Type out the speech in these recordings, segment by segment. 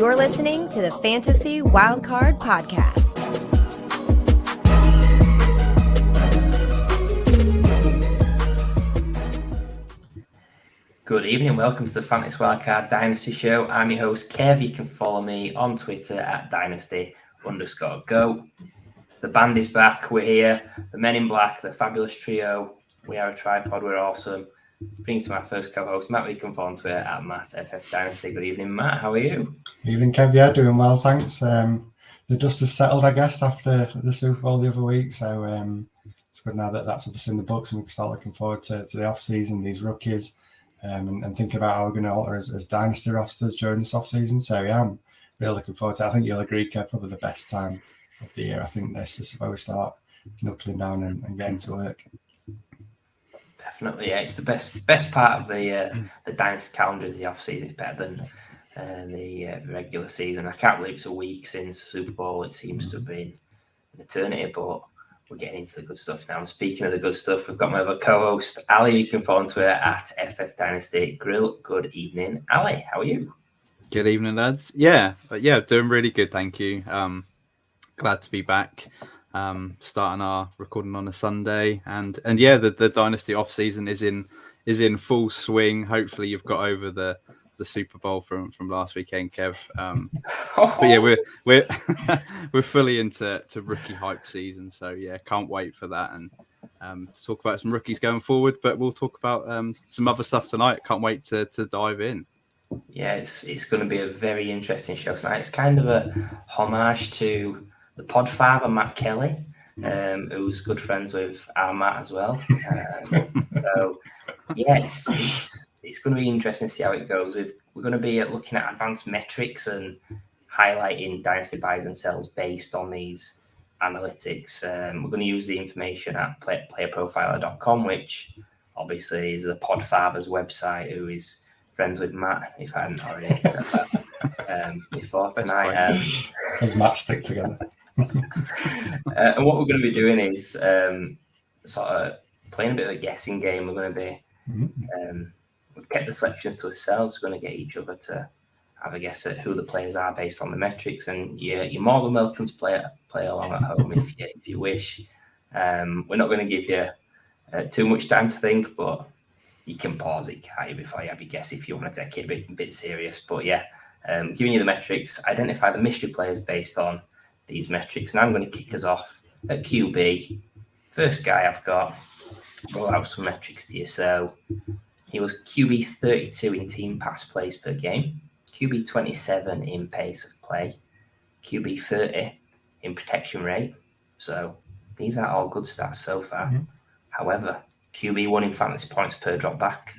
You're listening to the Fantasy Wildcard Podcast. Good evening, welcome to the Fantasy Wildcard Dynasty Show. I'm your host, Kev. You can follow me on Twitter at Dynasty_Go. The band is back, we're here. The Men in Black, the fabulous trio. We are a tripod, we're awesome. Bringing to my first co-host, Matt. We can follow on Twitter at MattFF Dynasty. Good evening, Matt. How are you? Evening, Kev. Yeah, doing well, thanks. The dust has settled, I guess, after the Super Bowl the other week. So it's good now that that's obviously in the books and we can start looking forward to the off-season, these rookies, and thinking about how we're going to alter as Dynasty rosters during this off-season. So yeah, I'm really looking forward to it. I think you'll agree, Kev, probably the best time of the year. I think this is where we start knuckling down and getting to work. Definitely, yeah. It's the best part of the Dynasty calendar is the off-season. It's better than the regular season. I can't believe it's a week since the Super Bowl. It seems to have been an eternity, but we're getting into the good stuff now. And speaking of the good stuff, we've got my other co-host, Ali. You can follow on Twitter at FF Dynasty Grill. Good evening, Ali. How are you? Good evening, lads. Yeah, doing really good, thank you. Glad to be back. Starting our recording on a Sunday, and yeah, the Dynasty off season is in full swing. Hopefully, you've got over the Super Bowl from last weekend, Kev. But yeah, we're we're fully into rookie hype season. So yeah, can't wait for that and to talk about some rookies going forward. But we'll talk about some other stuff tonight. Can't wait to dive in. Yeah, it's going to be a very interesting show tonight. It's kind of a homage to the Podfather, Matt Kelly, who's good friends with our Matt as well. So, yeah, it's going to be interesting to see how it goes. We're going to be looking at advanced metrics and highlighting Dynasty buys and sells based on these analytics. We're going to use the information at playerprofiler.com, which obviously is the Podfather's website, who is friends with Matt, if I hadn't already said that before tonight. As Matt stick together. And what we're going to be doing is sort of playing a bit of a guessing game. We're going to be we've kept the selections to ourselves. We're going to get each other to have a guess at who the players are based on the metrics. And you're more than welcome to play along at home if you wish. We're not going to give you too much time to think, but you can pause it, can't you, before you have your guess if you want to take it a bit serious. But yeah, giving you the metrics, identify the mystery players based on these metrics. And I'm going to kick us off at QB. First guy I've got, roll out some metrics to you. So he was QB 32 in team pass plays per game, QB 27 in pace of play, QB 30 in protection rate. So these are all good stats so far. However, QB 1 in fantasy points per drop back,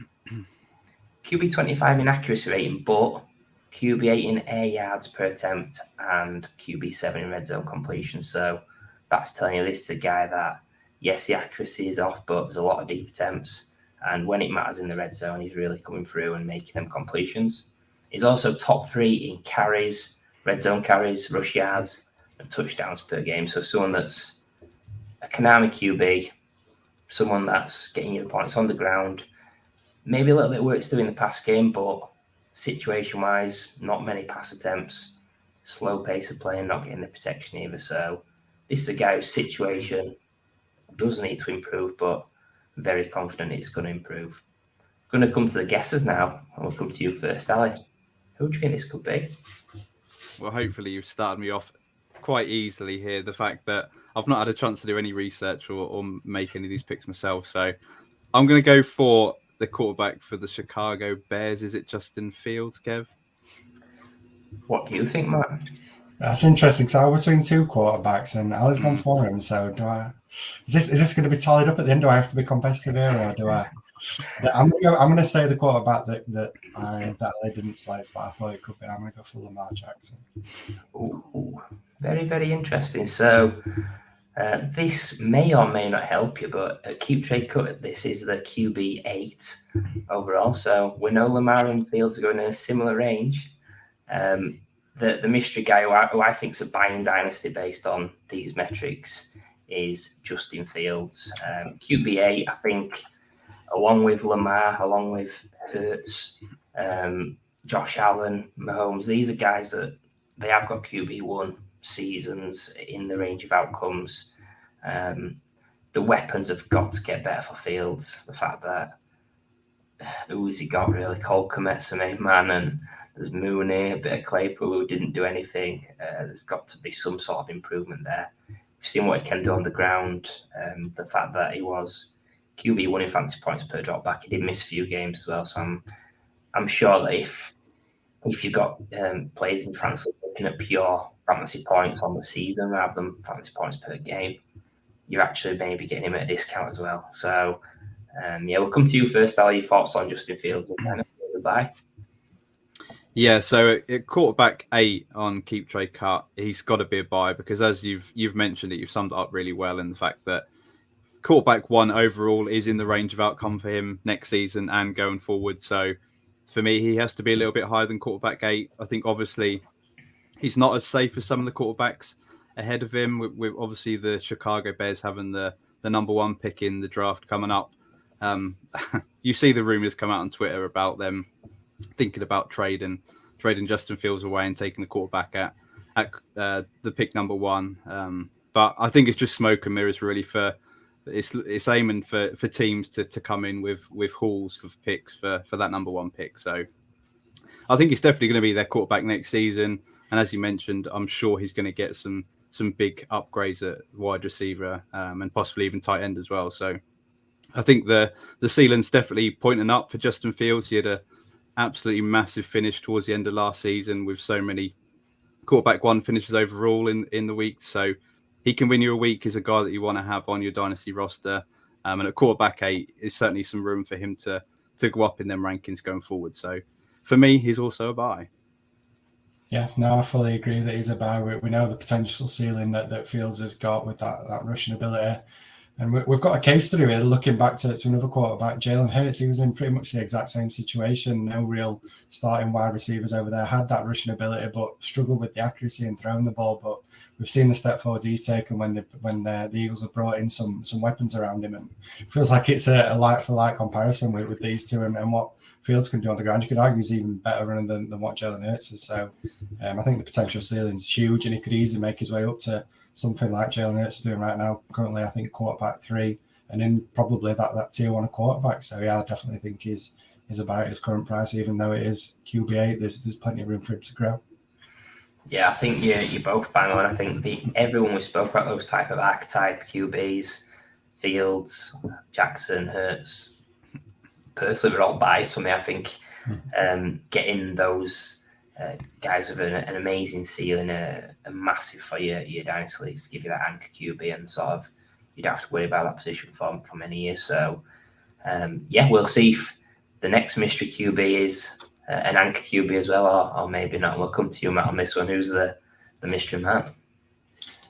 QB 25 in accuracy rating, but QB 8 in air yards per attempt, and QB 7 in red zone completion. So that's telling you this is a guy that, yes, the accuracy is off, but there's a lot of deep attempts. And when it matters in the red zone, he's really coming through and making them completions. He's also top 3 in carries, red zone carries, rush yards, and touchdowns per game. So someone that's a Konami QB, someone that's getting you the points on the ground, maybe a little bit of work to do in the pass game, but situation-wise, not many pass attempts, slow pace of play and not getting the protection either. So this is a guy whose situation does need to improve, but very confident it's going to improve. I'm going to come to the guesses now. I'll come to you first, Ali. Who do you think this could be? Well, hopefully you've started me off quite easily here. The fact that I've not had a chance to do any research or make any of these picks myself. So I'm going to go for the quarterback for the Chicago Bears. Is it Justin Fields, Kev? What do you think, Matt? That's interesting. So I'm between two quarterbacks, and Ali's gone for him. So is this going to be tallied up at the end? Do I have to be competitive here, or do I? I'm going to say the quarterback that I didn't select, but I thought it could be. I'm going to go for Lamar Jackson. Ooh, very, very interesting. So this may or may not help you, but Keep Trade Cut, this is the QB 8 overall. So we know Lamar and Fields are going in a similar range. The mystery guy who I think is a buying dynasty based on these metrics is Justin Fields. QB 8, I think, along with Lamar, along with Hurts, Josh Allen, Mahomes, these are guys that they have got QB1 seasons in the range of outcomes. The weapons have got to get better for Fields. The fact that who has he got really? Cole Kmet's the main man, and there's Mooney, a bit of Claypool who didn't do anything. There's got to be some sort of improvement there. You've seen what he can do on the ground. The fact that he was QB1 in fantasy points per drop back, he did miss a few games as well. So I'm sure that if you've got players in fantasy looking at pure fantasy points on the season rather than fantasy points per game, you're actually maybe getting him at a discount as well. So, we'll come to you first, Al. Your thoughts on Justin Fields and kind of goodbye. Yeah, so at quarterback 8 on Keep Trade Cut, he's got to be a buy because as you've mentioned it, you've summed it up really well in the fact that quarterback 1 overall is in the range of outcome for him next season and going forward. So for me, he has to be a little bit higher than quarterback 8. I think obviously he's not as safe as some of the quarterbacks ahead of him, with obviously the Chicago Bears having the number 1 pick in the draft coming up. You see the rumors come out on Twitter about them thinking about trading Justin Fields away and taking the quarterback at the pick number 1. But I think it's just smoke and mirrors really for it's aiming for teams to come in with hauls of picks for that number 1 pick. So I think he's definitely going to be their quarterback next season. And as you mentioned, I'm sure he's going to get some big upgrades at wide receiver and possibly even tight end as well. So I think the ceiling's definitely pointing up for Justin Fields. He had a absolutely massive finish towards the end of last season with so many quarterback 1 finishes overall in the week. So he can win you a week as a guy that you want to have on your dynasty roster. And at quarterback 8 is certainly some room for him to go up in them rankings going forward. So for me, he's also a buy. Yeah, no, I fully agree that he's a buy. We know the potential ceiling that Fields has got with that rushing ability. And we've got a case study here looking back to another quarterback, Jalen Hurts. He was in pretty much the exact same situation. No real starting wide receivers over there. Had that rushing ability, but struggled with the accuracy and throwing the ball. But we've seen the step forward he's taken when the Eagles have brought in some weapons around him. And it feels like it's a like-for-like comparison with these two and what Fields can do on the ground. You could argue he's even better running than what Jalen Hurts is. So I think the potential ceiling is huge, and he could easily make his way up to something like Jalen Hurts is doing right now. Currently, I think quarterback 3, and then probably that tier 1 quarterback. So yeah, I definitely think he's about his current price, even though it is QB8. There's plenty of room for him to grow. Yeah, I think you're both bang on. I think everyone we spoke about, those type of archetype QBs, Fields, Jackson, Hurts, personally, we're all biased for me. I think getting those guys with an amazing ceiling, a massive for your dynasty leagues to give you that anchor QB, and sort of you don't have to worry about that position for many years. So we'll see if the next mystery QB is an anchor QB as well, or maybe not. We'll come to you, Matt, on this one. Who's the mystery man?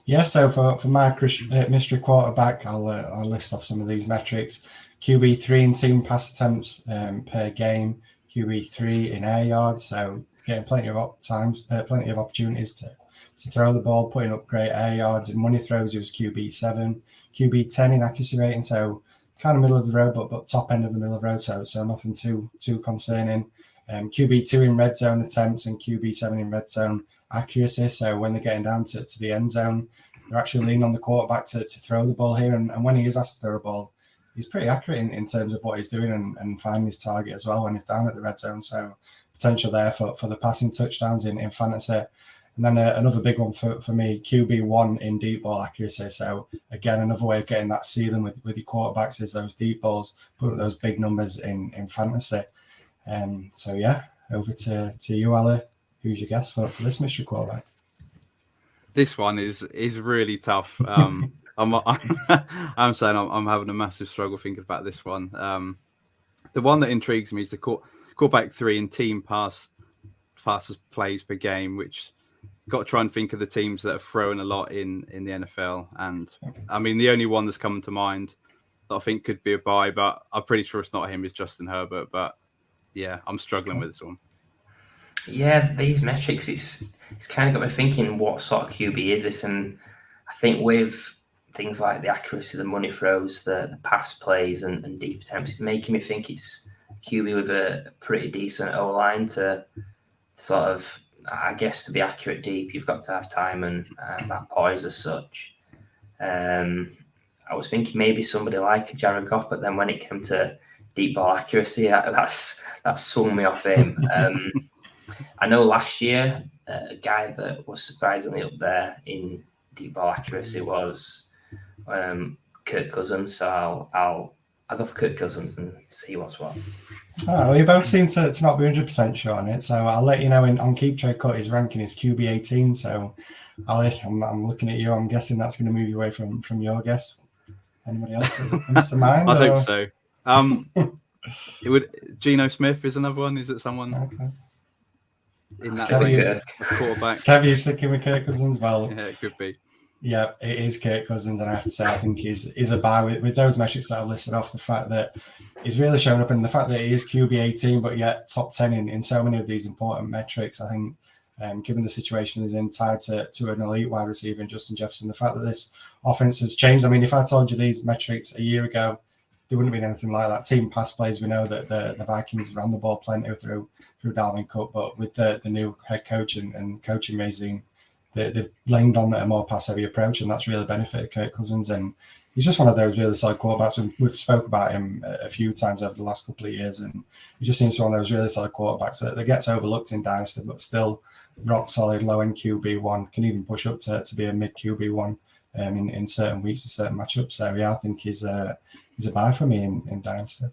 Yeah, so for my mystery quarterback, I'll list off some of these metrics. QB3 in team pass attempts per game, QB3 in air yards, so getting plenty of opportunities to throw the ball, putting up great air yards. In money throws, he was QB7, QB10 in accuracy rating, so kind of middle of the road, but top end of the middle of the road, so nothing too concerning. QB2 in red zone attempts and QB7 in red zone accuracy. So when they're getting down to the end zone, they're actually leaning on the quarterback to throw the ball here. And when he is asked to throw a ball, he's pretty accurate in terms of what he's doing and finding his target as well when he's down at the red zone. So potential there for the passing touchdowns in fantasy. And then another big one for me, QB1 in deep ball accuracy. So again, another way of getting that ceiling with your quarterbacks is those deep balls, put up those big numbers in fantasy. So yeah, over to you, Ali. Who's your guess for this mystery quarterback? This one is really tough. I'm saying I'm having a massive struggle thinking about this one. The one that intrigues me is the quarterback 3 in team passes plays per game, which got to try and think of the teams that are throwing a lot in the NFL. And I mean, the only one that's coming to mind that I think could be a buy, but I'm pretty sure it's not him, is Justin Herbert. But yeah, I'm struggling with this one. Yeah, these metrics, it's kind of got me thinking, what sort of QB is this? And I think with things like the accuracy, the money throws, the pass plays and deep attempts, it's making me think it's QB with a pretty decent O-line to sort of, I guess, to be accurate deep, you've got to have time and that poise as such. I was thinking maybe somebody like Jared Goff, but then when it came to deep ball accuracy, that swung me off him. I know last year a guy that was surprisingly up there in deep ball accuracy was Kirk Cousins. So I'll go for Kirk Cousins and see what's what. Well, you both seem to not be 100% sure on it, so I'll let you know. On Keep Trade Cut, his ranking is QB 18. So I'm looking at you. I'm guessing that's going to move you away from your guess. Anybody else that comes to mind? I hope so. It would. Geno Smith is another one. Is it someone in that range? Quarterback. Kev, you sticking with Kirk Cousins? Well, yeah, it could be. Yeah, it is Kirk Cousins, and I have to say, I think he's a buy with those metrics that I've listed off. The fact that he's really shown up, and the fact that he is QB 18, but yet top 10 in so many of these important metrics. I think, given the situation he's in, tied to an elite wide receiver in Justin Jefferson, the fact that this offense has changed. I mean, if I told you these metrics a year ago, there wouldn't have been anything like that. Team pass plays, we know that the Vikings ran the ball plenty through Dalvin Cook, but with the new head coach and coaching regime, they've leaned on a more pass-heavy approach, and that's really benefited Kirk Cousins. And he's just one of those really solid quarterbacks. We've spoke about him a few times over the last couple of years, and he just seems to be one of those really solid quarterbacks that gets overlooked in Dynasty, but still rock solid, low-end QB1, can even push up to be a mid QB1 in certain weeks and certain matchups. So, yeah, I think he's a buy for me in Dynasty.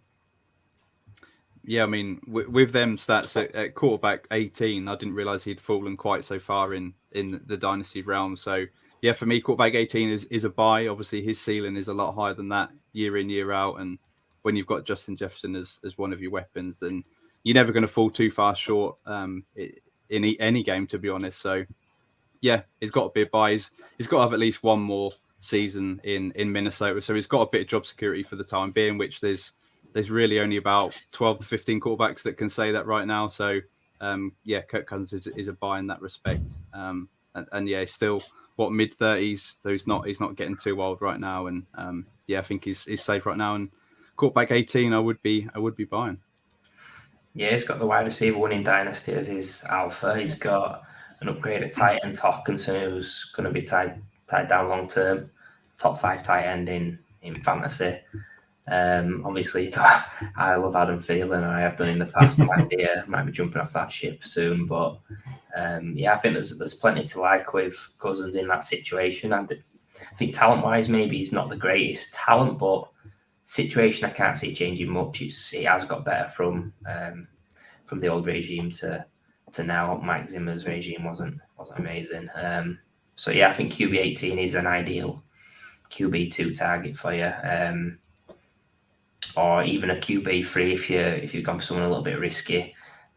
Yeah, I mean, with them stats at quarterback 18, I didn't realize he'd fallen quite so far in the Dynasty realm. So, yeah, for me, quarterback 18 is a buy. Obviously, his ceiling is a lot higher than that year in, year out. And when you've got Justin Jefferson as one of your weapons, then you're never going to fall too far short in any game, to be honest. So, yeah, he's got to be a buy. He's got to have at least one more season in Minnesota. So he's got a bit of job security for the time being, which there's really only about 12 to 15 quarterbacks that can say that right now. So, yeah, Kirk Cousins is a buy in that respect. And yeah, he's still, mid-30s. So he's not getting too old right now. And yeah, I think he's safe right now. And quarterback 18, I would be buying. Yeah, he's got the wide receiver one in Dynasty as his alpha. He's got an upgraded tight end, Hawkinson, who's going to be tied down long term. Top 5 tight end in fantasy. Obviously, you know, I love Adam Thielen, and I have done in the past. I might be jumping off that ship soon, but yeah, I think there's plenty to like with Cousins in that situation. And I think talent-wise, maybe he's not the greatest talent, but situation I can't see changing much. It has got better from the old regime to now. Mike Zimmer's regime wasn't amazing. So yeah, I think QB 18 is an ideal QB2 target for you. Or even a QB3 if you've gone for someone a little bit risky.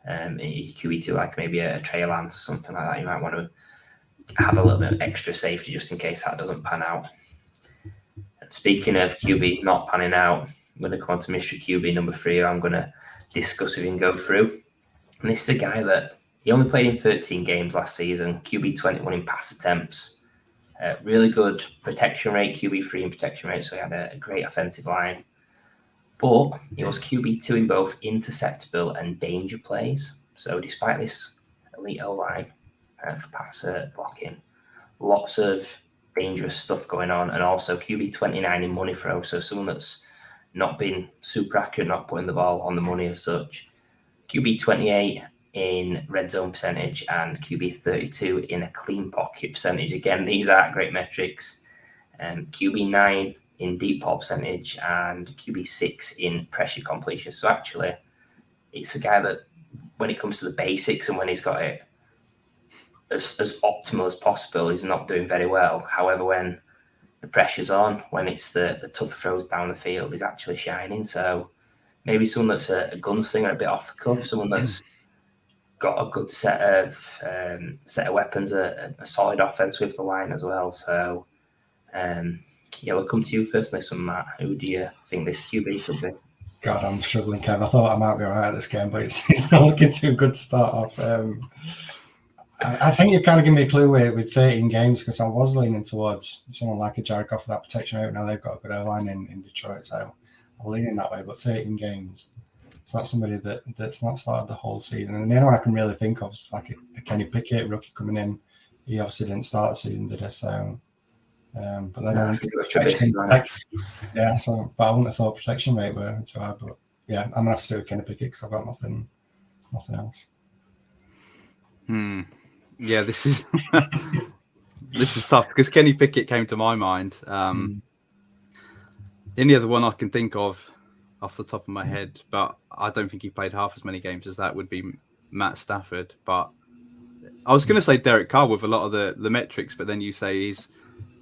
QB2 like maybe a Trey Lance, something like that. You might want to have a little bit of extra safety just in case that doesn't pan out. And speaking of QBs not panning out, I'm going to come on to mystery QB number 3 who I'm going to discuss with you and go through. And this is a guy that he only played in 13 games last season, QB 21 in pass attempts. Really good protection rate, QB3 in protection rate, so he had a great offensive line. But he was QB2 in both interceptable and danger plays. So despite this elite O-line for passer blocking, lots of dangerous stuff going on, and also QB29 in money throw. So someone that's not been super accurate, not putting the ball on the money as such. QB28 in red zone percentage and QB32 in a clean pocket percentage. Again, these are great metrics. QB9 in deep ball percentage and QB6 in pressure completion. So actually, it's a guy that when it comes to the basics and when he's got it as optimal as possible, he's not doing very well. However, when the pressure's on, when it's the tougher throws down the field, he's actually shining. So maybe someone that's a gunslinger, a bit off the cuff, someone that's got a good set of weapons, a solid offense with the line as well. So yeah, we'll come to you first, Matt. Who do you think this QB could be? God, I'm struggling, Kev. I thought I might be all right at this game, but it's not looking too good to start off. I think you've kind of given me a clue with 13 games, because I was leaning towards someone like a Jared Goff with that protection rate. Now they've got a good O-line in Detroit, so I'll lean in that way. But 13 games, So that's somebody that's not started the whole season. And the only one I can really think of is like a Kenny Pickett, rookie coming in. He obviously didn't start the season, did he? So, but then I think protection. Yeah, so but I wouldn't have thought protection rate were too high. But yeah, I'm gonna have to stay with Kenny Pickett because I've got nothing else. Yeah, this is this is tough because Kenny Pickett came to my mind. Any other one I can think of off the top of my head, but I don't think he played half as many games as that would be Matt Stafford. But I was going to say Derek Carr with a lot of the metrics, but then you say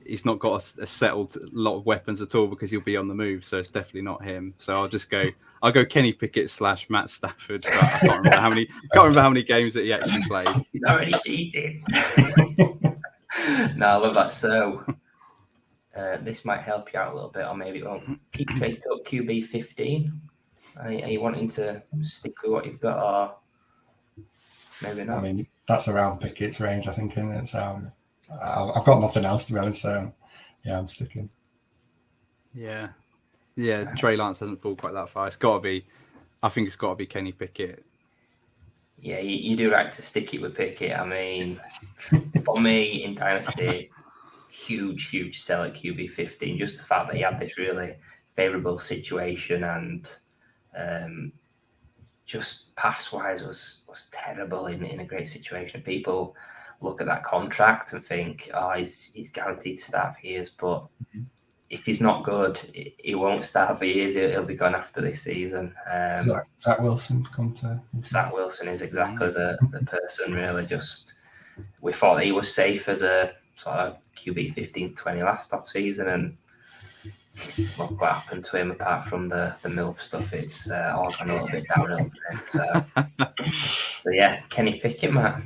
he's not got a settled lot of weapons at all because he'll be on the move, so it's definitely not him. So I'll go Kenny Pickett / Matt Stafford. But I can't remember how many games that he actually played. He's already cheating. No, I love that. So this might help you out a little bit, or maybe it won't. Keep straight up QB 15. Are you wanting to stick with what you've got, or maybe not? I mean, that's around Pickett's range, I think, isn't it? So I've got nothing else to be honest. So yeah, I'm sticking. Yeah. Trey Lance hasn't fallen quite that far. It's got to be. I think it's got to be Kenny Pickett. Yeah, you do right to stick it with Pickett. I mean, for me in Dynasty, huge sell at QB 15. Just the fact that he had this really favourable situation and just pass-wise was terrible in a great situation. People look at that contract and think, he's guaranteed to start for years. But if he's not good, he won't start for years. He'll be gone after this season. Zach Wilson come to... Zach Wilson is exactly the person, really. Just we thought that he was safe as a sort of QB 15 to 20 last off season, and look what happened to him apart from the MILF stuff. It's all gone a little bit downhill for him. So yeah, Kenny Pickett, Matt.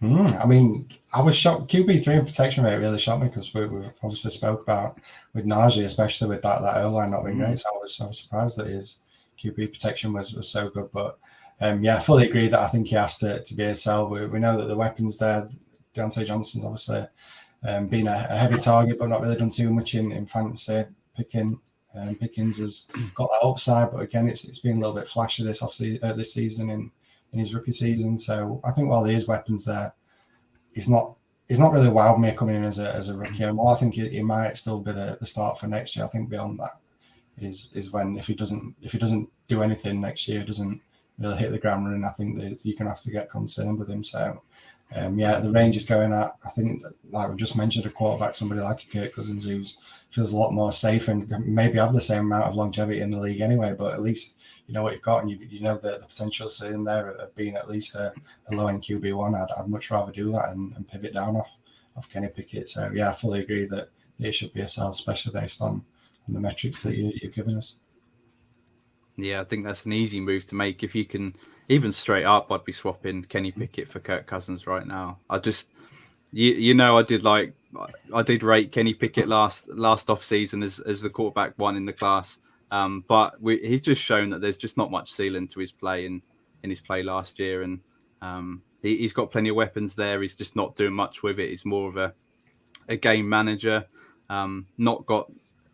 I mean, I was shocked. QB3 and protection rate really shocked me because we obviously spoke about with Najee, especially with that O-line not being great. So I was surprised that his QB protection was so good. But I fully agree that I think he has to be a sell. We know that the weapons there, Deontay Johnson's obviously been a heavy target, but not really done too much in fantasy. Pickens has got that upside, but again, it's been a little bit flashy this season in his rookie season. So I think while there is weapons there, he's not really wowed me coming in as a rookie. And while I think he might still be the start for next year, I think beyond that is when if he doesn't do anything next year, doesn't really hit the ground running, I think that you're gonna have to get concerned with him. So the range is going at, I think, like we just mentioned, a quarterback, somebody like Kirk Cousins who feels a lot more safe and maybe have the same amount of longevity in the league anyway, but at least you know what you've got and you know the potential sitting there of being at least a low-end QB1. I'd much rather do that and pivot down off Kenny Pickett. So yeah, I fully agree that it should be a sell, especially based on the metrics that you've given us. Yeah, I think that's an easy move to make. If you can, even straight up, I'd be swapping Kenny Pickett for Kirk Cousins right now. I just, I did rate Kenny Pickett last off season as the quarterback one in the class. But he's just shown that there's just not much ceiling to his play in his play last year, and he's got plenty of weapons there. He's just not doing much with it. He's more of a game manager, not got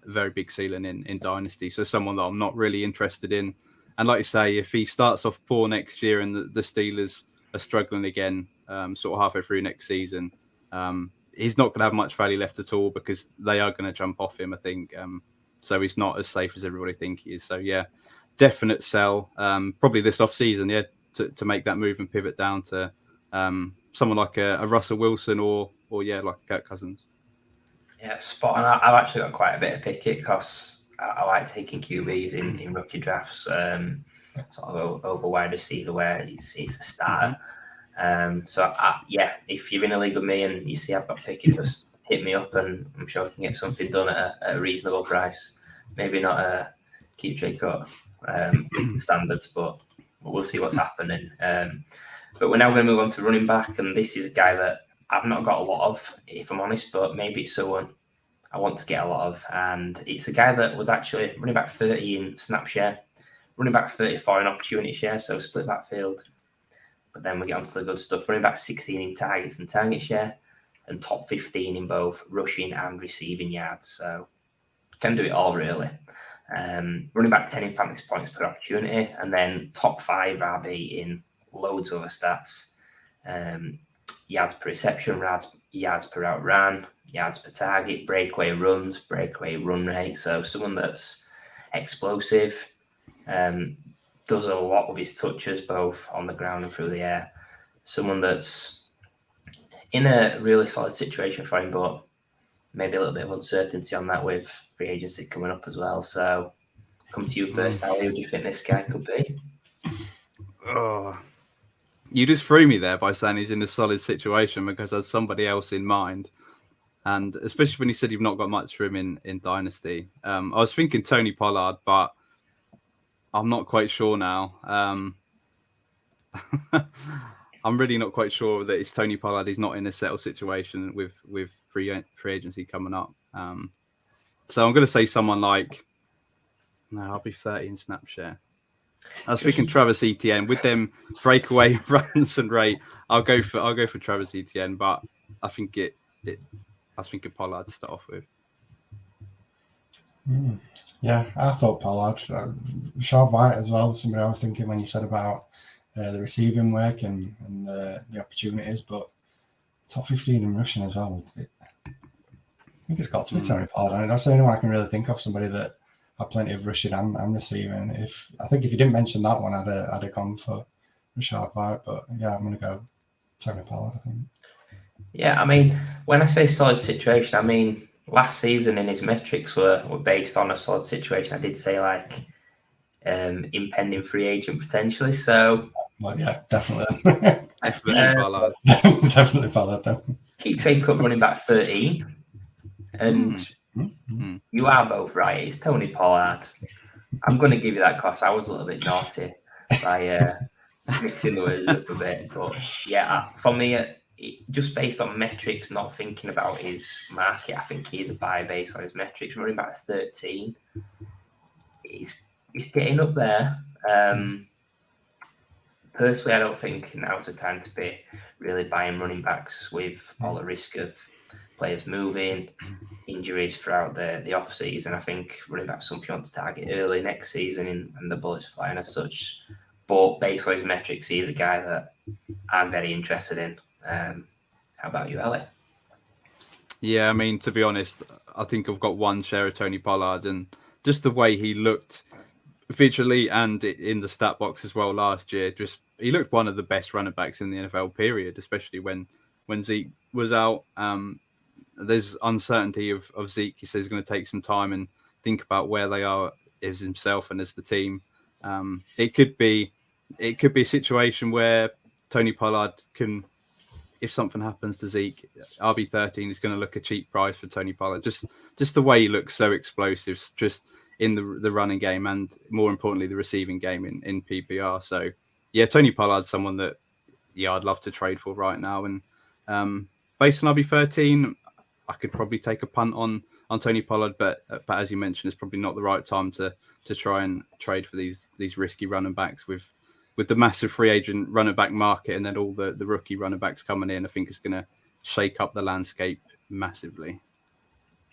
a very big ceiling in Dynasty. So someone that I'm not really interested in. And like you say, if he starts off poor next year and the Steelers are struggling again, sort of halfway through next season, he's not going to have much value left at all because they are going to jump off him, I think. So he's not as safe as everybody think he is. So yeah, definite sell. Probably this off season, to make that move and pivot down to someone like a Russell Wilson or like Kirk Cousins. Yeah, spot on. I've actually got quite a bit of Pickett because I like taking QBs in rookie drafts, sort of over wide receiver where he's a starter. So if you're in a league with me and you see I've got Pickett, just hit me up and I'm sure we can get something done at a reasonable price. Maybe not a keep trade cut standards, but we'll see what's happening. But we're now going to move on to running back, and this is a guy that I've not got a lot of, if I'm honest, but maybe it's someone I want to get a lot of. And it's a guy that was actually running back 30 in snap share, running back 34 in opportunity share, so split backfield. But then we get onto the good stuff. Running back 16 in targets and target share, and top 15 in both rushing and receiving yards. So can do it all, really. Running back 10 in fantasy points per opportunity, and then top 5 RB in loads of other stats. Yards per reception, yards per out ran, yards per target, breakaway runs, breakaway run rate. So someone that's explosive, does a lot with his touches, both on the ground and through the air. Someone that's in a really solid situation for him, but maybe a little bit of uncertainty on that with free agency coming up as well. So come to you first, Ali. Who do you think this guy could be? Oh, you just threw me there by saying he's in a solid situation because there's somebody else in mind. And especially when you said you've not got much for him in Dynasty. I was thinking Tony Pollard, but I'm not quite sure now. I'm really not quite sure that it's Tony Pollard. He's not in a settled situation with free agency coming up. So I'm going to say someone like, no, I'll be 30 in snap share. I was thinking Travis Etienne with them breakaway runs and rate. I'll go for Travis Etienne, but I think I was thinking Pollard to start off with. Yeah, I thought Pollard. Rashad White as well. Somebody I was thinking when you said about the receiving work and the opportunities, but top 15 in rushing as well. I think it's got to be Tony Pollard. I mean, that's the only one I can really think of. Somebody that had plenty of rushing and receiving. If you didn't mention that one, I'd have gone for Rashad White. But yeah, I'm going to go Tony Pollard, I think. Yeah, I mean, when I say solid situation, I mean last season in his metrics were based on a solid situation. I did say like impending free agent potentially. So, well, yeah, definitely. Definitely Pollard. Definitely Pollard then. Keep trade cut running back 13. And you are both right. It's Tony Pollard. I'm going to give you that because I was a little bit naughty by mixing the words up a bit. But yeah, for me, just based on metrics, not thinking about his market, I think he's a buy based on his metrics. Running back 13. He's getting up there. Personally, I don't think now's the time to be really buying running backs with all the risk of players moving, injuries throughout the off season. I think running back something you want to target early next season and the bullets flying as such. But based on his metrics, he's a guy that I'm very interested in. How about you, Ellie? Yeah, I mean, to be honest, I think I've got one share of Tony Pollard, and just the way he looked visually and in the stat box as well last year, he looked one of the best running backs in the NFL period, especially when Zeke was out. There's uncertainty of Zeke. He says he's going to take some time and think about where they are as himself and as the team. It could be a situation where Tony Pollard can, if something happens to Zeke, RB13 is going to look a cheap price for Tony Pollard. Just the way he looks so explosive, just in the running game and more importantly the receiving game in PPR. So yeah, Tony Pollard's someone that I'd love to trade for right now. And based on RB13, I could probably take a punt on Tony Pollard, but as you mentioned, it's probably not the right time to try and trade for these risky running backs with the massive free agent running back market and then all the rookie running backs coming in. I think it's going to shake up the landscape massively.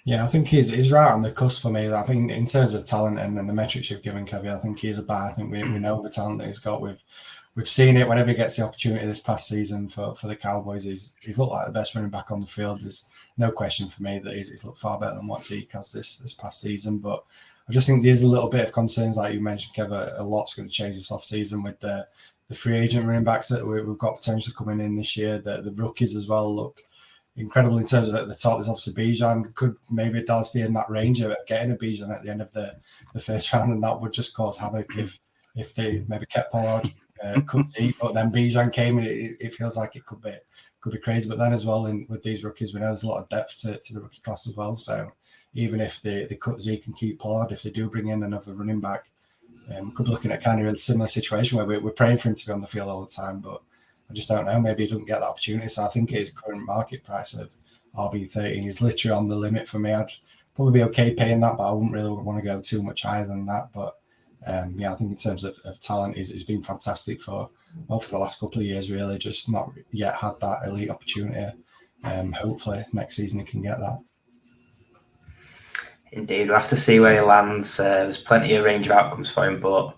Yeah, I think he's right on the cusp for me. I think in terms of talent and the metrics you've given, Kevin, I think he's a buy. I think we know the talent that he's got. We've seen it whenever he gets the opportunity this past season for the Cowboys. He's looked like the best running back on the field. There's no question for me that he's looked far better than what Zeke has this past season. But I just think there's a little bit of concerns, like you mentioned, Kevin. A lot's going to change this off season with the free agent running backs that we've got potentially coming in this year. The rookies as well look incredible in terms of at the top. There's obviously Bijan. Could maybe Dallas be in that range of getting a Bijan at the end of the first round, and that would just cause havoc if they maybe kept Pollard, cut Zeke, but then Bijan came and it feels like it could be crazy. But then as well with these rookies, we know there's a lot of depth to the rookie class as well. So even if they cut Zeke and keep Pollard, if they do bring in another running back, we could be looking at kind of a similar situation where we're praying for him to be on the field all the time, but I just don't know. Maybe he doesn't get that opportunity. So I think his current market price of RB13 is literally on the limit for me. I'd probably be okay paying that, but I wouldn't really want to go too much higher than that. But yeah, I think in terms of talent, he's been fantastic for the last couple of years, really. Just not yet had that elite opportunity. Hopefully next season he can get that. Indeed, we'll have to see where he lands. There's plenty of range of outcomes for him, but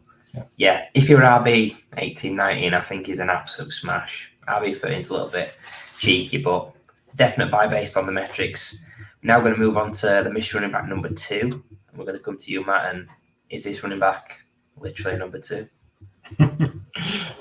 yeah, if you're RB 18, 19, I think he's an absolute smash. RB 13's a little bit cheeky, but definite buy based on the metrics. Now we're going to move on to the Miss running back number 2. We're going to come to you, Matt, and is this running back literally number 2?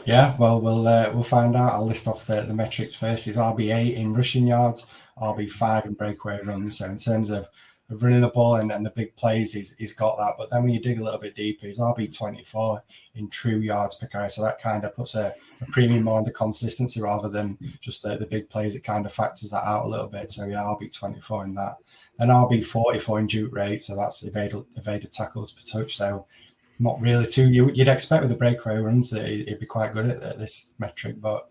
Yeah, well, we'll find out. I'll list off the metrics first. He's RB8 in rushing yards, RB5 in breakaway runs. So in terms of running the ball and the big plays, he's got that. But then when you dig a little bit deeper, he's RB24 in true yards per carry. So that kind of puts a premium more on the consistency rather than just the big plays. It kind of factors that out a little bit. So yeah, RB24 in that. And RB44 in juke rate. So that's evaded tackles per touch. So not really too. You'd expect with the breakaway runs that he'd be quite good at this metric, but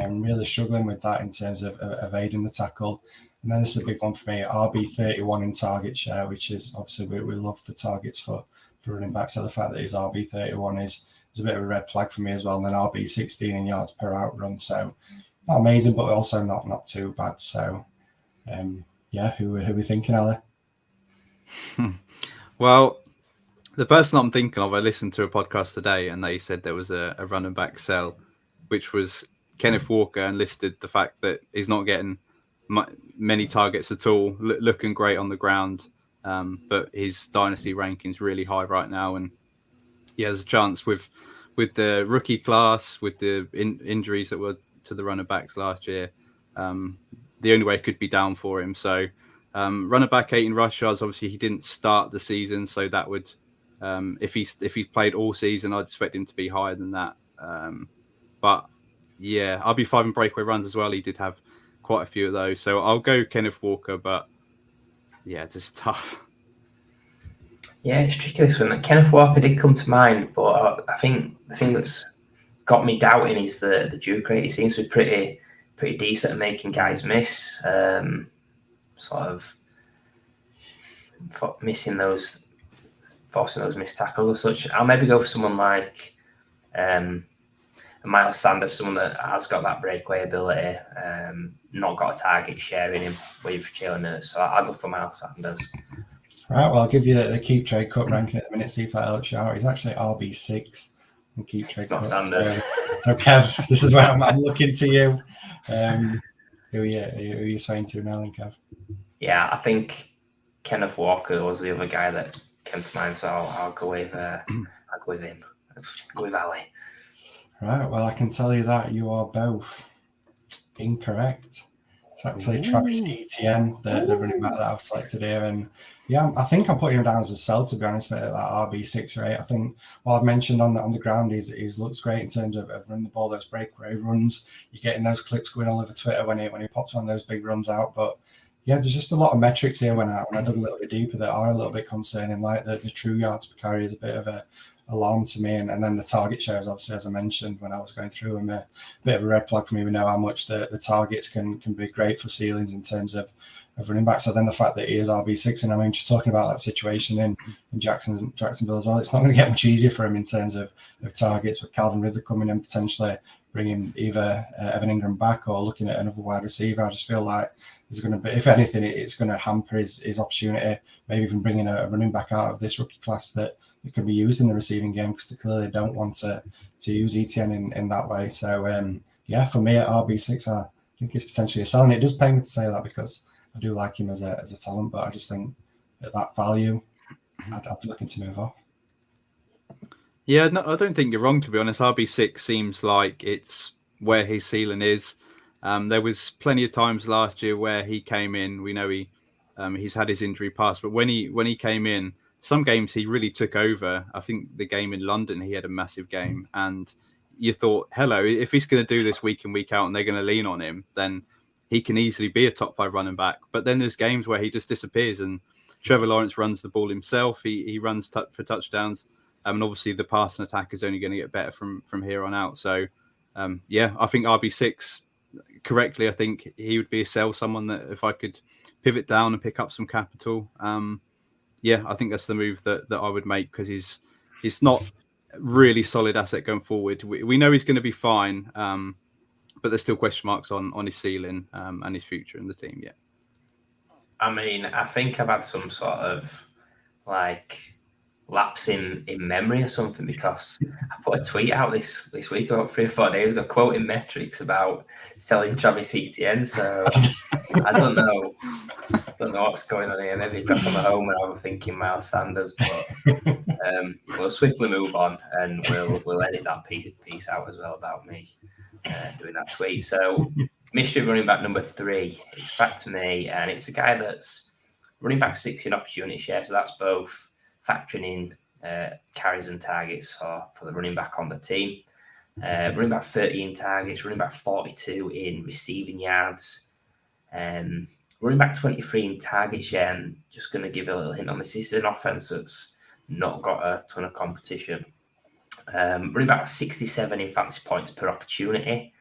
really struggling with that in terms of evading the tackle. And then this is a big one for me, RB31 in target share, which is obviously we love the targets for running back. So the fact that he's RB31 is a bit of a red flag for me as well. And then RB16 in yards per out run. So not amazing, but also not too bad. So yeah, who are we thinking, Ali? Well, the person I'm thinking of, I listened to a podcast today and they said there was a running back sell, which was Kenneth Walker, and listed the fact that he's not getting many targets at all, looking great on the ground, but his dynasty ranking's really high right now. And yeah, there's a chance with the rookie class, with the injuries that were to the running backs last year, the only way it could be down for him. So running back 8 in rush yards, obviously he didn't start the season, so that would if he's played all season, I'd expect him to be higher than that. But yeah, RB5 in breakaway runs as well. He did have quite a few of those. So I'll go Kenneth Walker, but yeah, it's just tough. Yeah, it's tricky this one. Kenneth Walker did come to mind, but I think the thing that's got me doubting is the juke rate. He seems to be pretty decent at making guys miss, sort of forcing those missed tackles or such. I'll maybe go for someone like Miles Sanders, someone that has got that breakaway ability, not got a target share in him with Jalen Hurts. So I'll go for Miles Sanders. Right, well, I'll give you the keep trade cut ranking at the minute, see if that helps you out. He's actually RB6 in keep trade cut. Sanders. So Kev, this is where I'm looking to you. Who are you swaying to now, then, Kev? Yeah, I think Kenneth Walker was the other guy that came to mind, so I'll go with him. Let's go with Ali. Right, well, I can tell you that you are both incorrect. It's actually Travis Etienne, the running back that I've selected here. And yeah, I think I'm putting him down as a sell, to be honest, at that RB6 rate. I think what I've mentioned on the ground is looks great in terms of running the ball, those breakaway runs. You're getting those clips going all over Twitter when he pops one of those big runs out. But yeah, there's just a lot of metrics here when I dug a little bit deeper that are a little bit concerning, like the true yards per carry is a bit of a alarm to me, and then the target shares, obviously, as I mentioned when I was going through them, a bit of a red flag for me. We know how much the targets can be great for ceilings in terms of running back. So then the fact that he is RB6, and I mean, just talking about that situation in Jacksonville as well, it's not going to get much easier for him in terms of targets, with Calvin Ridley coming in, potentially bringing either Evan Ingram back or looking at another wide receiver. I just feel like there's going to be, if anything, it's going to hamper his opportunity, maybe even bringing a running back out of this rookie class that it can be used in the receiving game, because they clearly don't want to use Etienne in that way. So yeah, for me at RB6, I think it's potentially a sell, and it does pay me to say that because I do like him as a talent, but I just think at that value, I'd be looking to move off. Yeah, no, I don't think you're wrong, to be honest. RB6 seems like it's where his ceiling is. There was plenty of times last year where he came in. We know he's had his injury past, but when he came in, some games he really took over. I think the game in London, he had a massive game, and you thought, hello, if he's going to do this week in, week out, and they're going to lean on him, then he can easily be a top 5 running back. But then there's games where he just disappears, and Trevor Lawrence runs the ball himself. He runs for touchdowns. And obviously the passing attack is only going to get better from here on out. So yeah, I think RB6 correctly, I think he would be a sell, someone that if I could pivot down and pick up some capital, yeah, I think that's the move that I would make, because he's not really solid asset going forward. We know he's going to be fine, but there's still question marks on his ceiling and his future in the team. Yeah. I mean, I think I've had some sort of like lapse in memory or something, because I put a tweet out this week about 3 or 4 days ago quoting metrics about selling Travis Etienne. So I don't know what's going on here. Maybe because I'm at home and I'm thinking Miles Sanders, but we'll swiftly move on and we'll edit that piece out as well about me doing that tweet. So mystery running back number 3, it's back to me, and it's a guy that's running back 6 in opportunity share. So that's both factoring in carries and targets for the running back on the team. Running back 30 in targets, running back 42 in receiving yards, running back 23 in target share. I'm just going to give a little hint on this. This is an offense that's not got a ton of competition. Running back 67 in fantasy points per opportunity.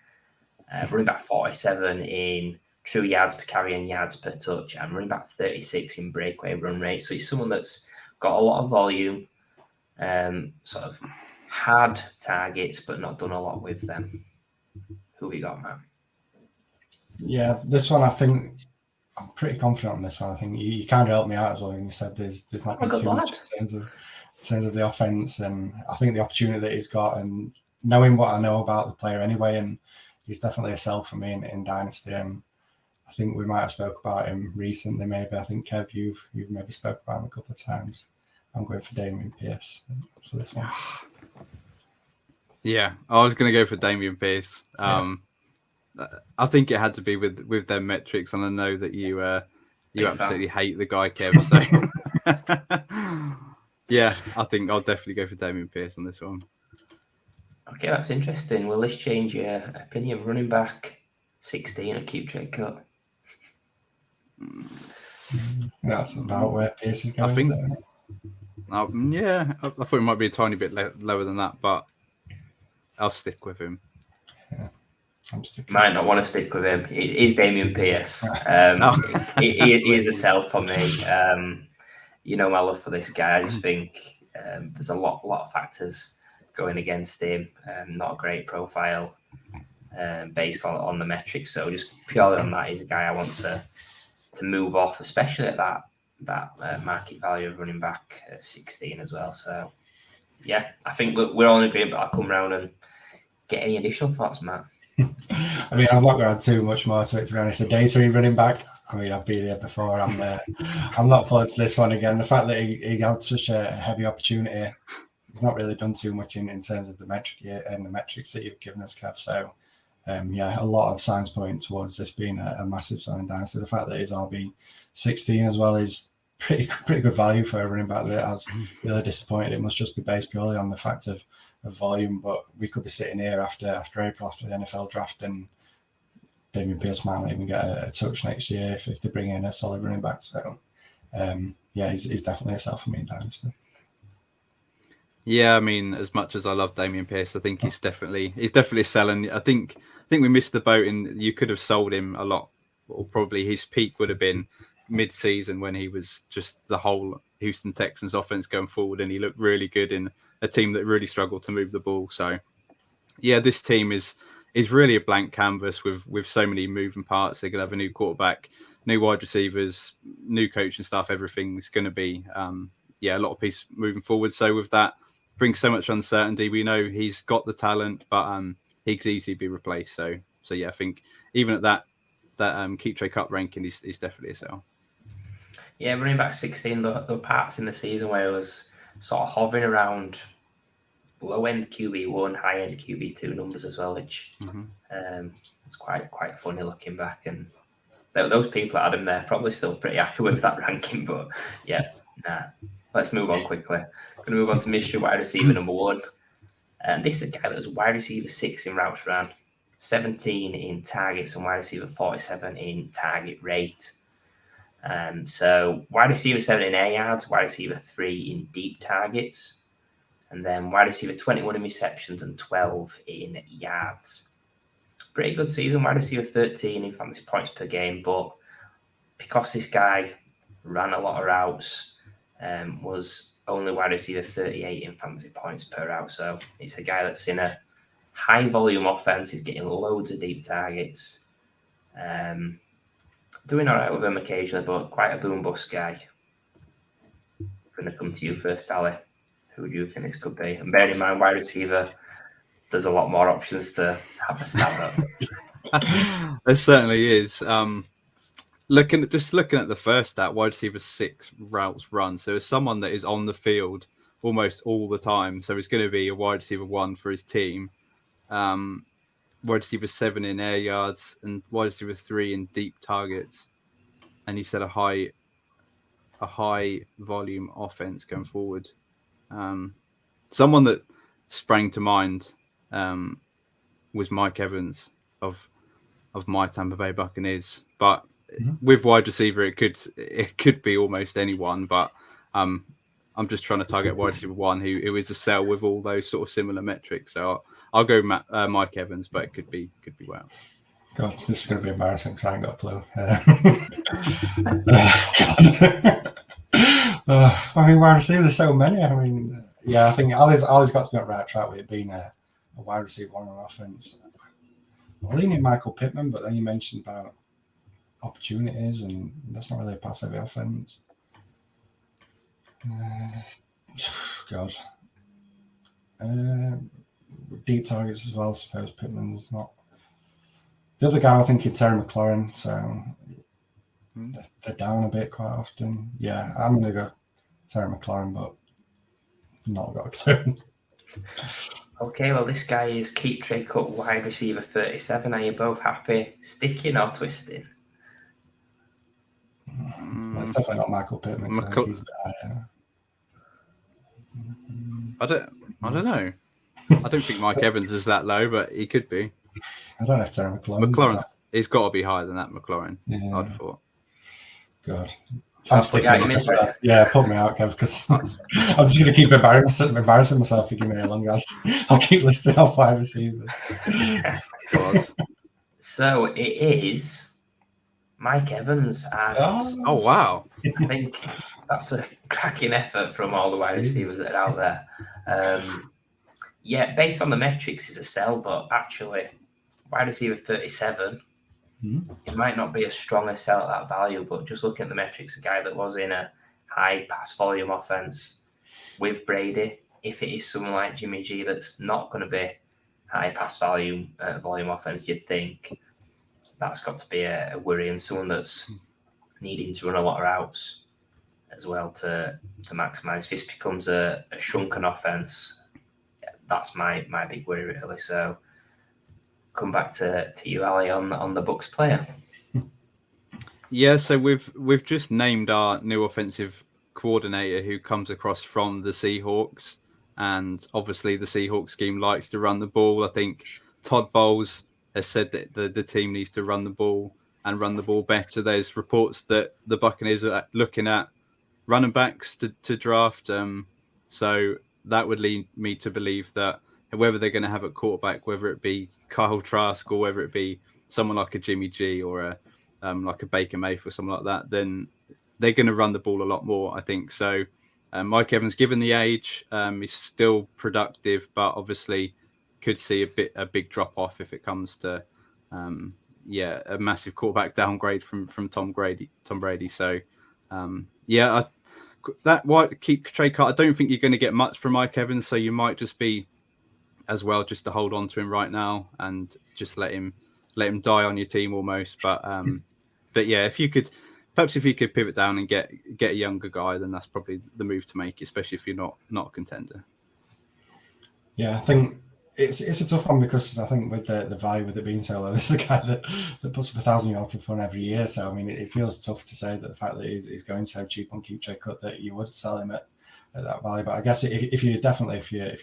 Running back 47 in true yards per carry and yards per touch, and running back 36 in breakaway run rate. So he's someone that's got a lot of volume, sort of had targets, but not done a lot with them. Who we got, man? Yeah, this one I think I'm pretty confident on this one. I think you kind of helped me out as well when you said there's not too much in terms of the offense, and I think the opportunity that he's got, and knowing what I know about the player anyway, and he's definitely a sell for me in Dynasty. And I think we might have spoke about him recently. Maybe I think Kev, you've maybe spoke about him a couple of times. I'm going for Dameon Pierce for this one. Yeah, I was going to go for Dameon Pierce. I think it had to be with their metrics, and I know that you absolutely hate the guy, Kev. So yeah, I think I'll definitely go for Dameon Pierce on this one. Okay, that's interesting. Will this change your opinion? Running back 16 at Keep Trade Cut. That's about where Pierce is going. I think. I thought it might be a tiny bit lower than that, but I'll stick with him. Yeah, I'm sticking. Might not want to stick with him. It is Dameon Pierce. He is a sell for me. You know my love for this guy. I just think there's a lot of factors going against him. Not a great profile based on the metrics. So just purely on that, he's a guy I want to move off, especially at that market value of running back at 16 as well. So yeah, I think we're all in agreement, but I'll come around and get any additional thoughts, Matt. I mean, I'm not going to add too much more to it, to be honest. A day 3 running back, I mean, I've been here before. I'm not falling for this one again. The fact that he had such a heavy opportunity, he's not really done too much in terms of the metrics that you've given us, Kev. So, a lot of signs point towards this being a massive selling Dynasty. The fact that he's RB 16 as well is pretty good value for a running back that has really disappointed. It must just be based purely on the fact of volume, but we could be sitting here after April, after the NFL draft, and Dameon Pierce might not even get a touch next year if they bring in a solid running back. So, he's definitely a sell for me in Dynasty. Yeah, I mean, as much as I love Dameon Pierce, I think he's definitely selling. I think we missed the boat, and you could have sold him a lot, or probably his peak would have been mid-season when he was just the whole Houston Texans offense going forward, and he looked really good in a team that really struggled to move the ball. So yeah, this team is really a blank canvas with so many moving parts. They're going to have a new quarterback, new wide receivers, new coaching staff. Everything's going to be a lot of pieces moving forward. So with that brings so much uncertainty. We know he's got the talent, but he could easily be replaced. So yeah, I think even at that Keep Trade Cup ranking, he's definitely a sell. Yeah, running back 16, the parts in the season where it was sort of hovering around low-end QB1, high-end QB2 numbers as well, which it's quite funny looking back. And those people that had him there probably still pretty happy with that ranking. But yeah, let's move on quickly. Going to move on to mystery wide receiver number 1. And this is a guy that was wide receiver 6 in routes ran, 17 in targets, and wide receiver 47 in target rate. So wide receiver 7 in air yards, wide receiver 3 in deep targets, and then wide receiver 21 in receptions and 12 in yards. Pretty good season. Wide receiver 13 in fantasy points per game, but because this guy ran a lot of routes, was only wide receiver 38 in fantasy points per route. So it's a guy that's in a high volume offense. He's getting loads of deep targets. Doing all right with him occasionally, but quite a boom bust guy. going to come to you first, Ali. Who do you think this could be? And bear in mind, wide receiver, there's a lot more options to have a stab at. There certainly is. Looking at the first stat, wide receiver 6 routes run. So it's someone that is on the field almost all the time. So it's going to be a wide receiver 1 for his team. Wide receiver 7 in air yards and wide receiver 3 in deep targets. And he said a high volume offense going forward. Someone that sprang to mind was Mike Evans of my Tampa Bay Buccaneers, but with wide receiver it could be almost anyone. But I'm just trying to target wide receiver 1 who is a sell with all those sort of similar metrics. So I'll go Mike Evans, but it could be well. God, this is going to be embarrassing because I ain't got a clue. I mean, wide receiver, there's so many. I mean, yeah, I think Ali's got to be on the right track with it being a wide receiver 1 on offense. I'm leaning Michael Pittman, but then you mentioned about opportunities, and that's not really a pass-heavy offense. God. Deep targets as well, I suppose Pittman's not. The other guy, I think, is Terry McLaurin, so they're down a bit quite often. Yeah, I'm going to go Terry McLaurin, but not got a clue. Okay, well, this guy is Keep Trey Cut, wide receiver 37. Are you both happy? Sticking or twisting? It's definitely not Michael Pittman. So I think he's a bit higher. I don't know. I don't think Mike Evans is that low, but he could be. I don't know if Terry McLaurin. McLaurin, he's got to be higher than that, McLaurin. Yeah. I'd have thought. God. I'm sticking with that. Yeah, put me out, Kev, because I'm just going to keep embarrassing myself if you give me a long ass. I'll keep listing off wide receivers. God. So it is Mike Evans. And oh, wow. I think that's a cracking effort from all the wide receivers that are out there. Yeah, based on the metrics, is a sell, but actually, wide receiver 37, it might not be as strong a sell at that value, but just looking at the metrics, a guy that was in a high pass volume offense with Brady, if it is someone like Jimmy G that's not going to be high pass volume offense, you'd think that's got to be a worry, and someone that's needing to run a lot of routes as well to maximise. If this becomes a shrunken offense, that's my big worry, really. So come back to you, Ali, on the Bucks player. Yeah, so we've just named our new offensive coordinator who comes across from the Seahawks, and obviously the Seahawks scheme likes to run the ball. I think Todd Bowles has said that the team needs to run the ball and run the ball better. There's reports that the Buccaneers are looking at running backs to draft, so that would lead me to believe that whether they're going to have a quarterback, whether it be Kyle Trask or whether it be someone like a Jimmy G or like a Baker Mayfield or something like that, then they're going to run the ball a lot more, I think. So Mike Evans, given the age, is still productive, but obviously could see a big drop off if it comes to a massive quarterback downgrade from Tom Brady. So keep Trey Cut. I don't think you're going to get much from Mike Evans, so you might just be as well just to hold on to him right now and just let him die on your team almost. But yeah, if you could pivot down and get a younger guy, then that's probably the move to make, especially if you're not a contender. Yeah, I think it's a tough one because I think with the value with it being so low, this is a guy that puts up 1,000 yards for fun every year. So I mean, it feels tough to say that the fact that he's going so cheap on Keep Trey Cut that you would sell him at that value. But I guess if you're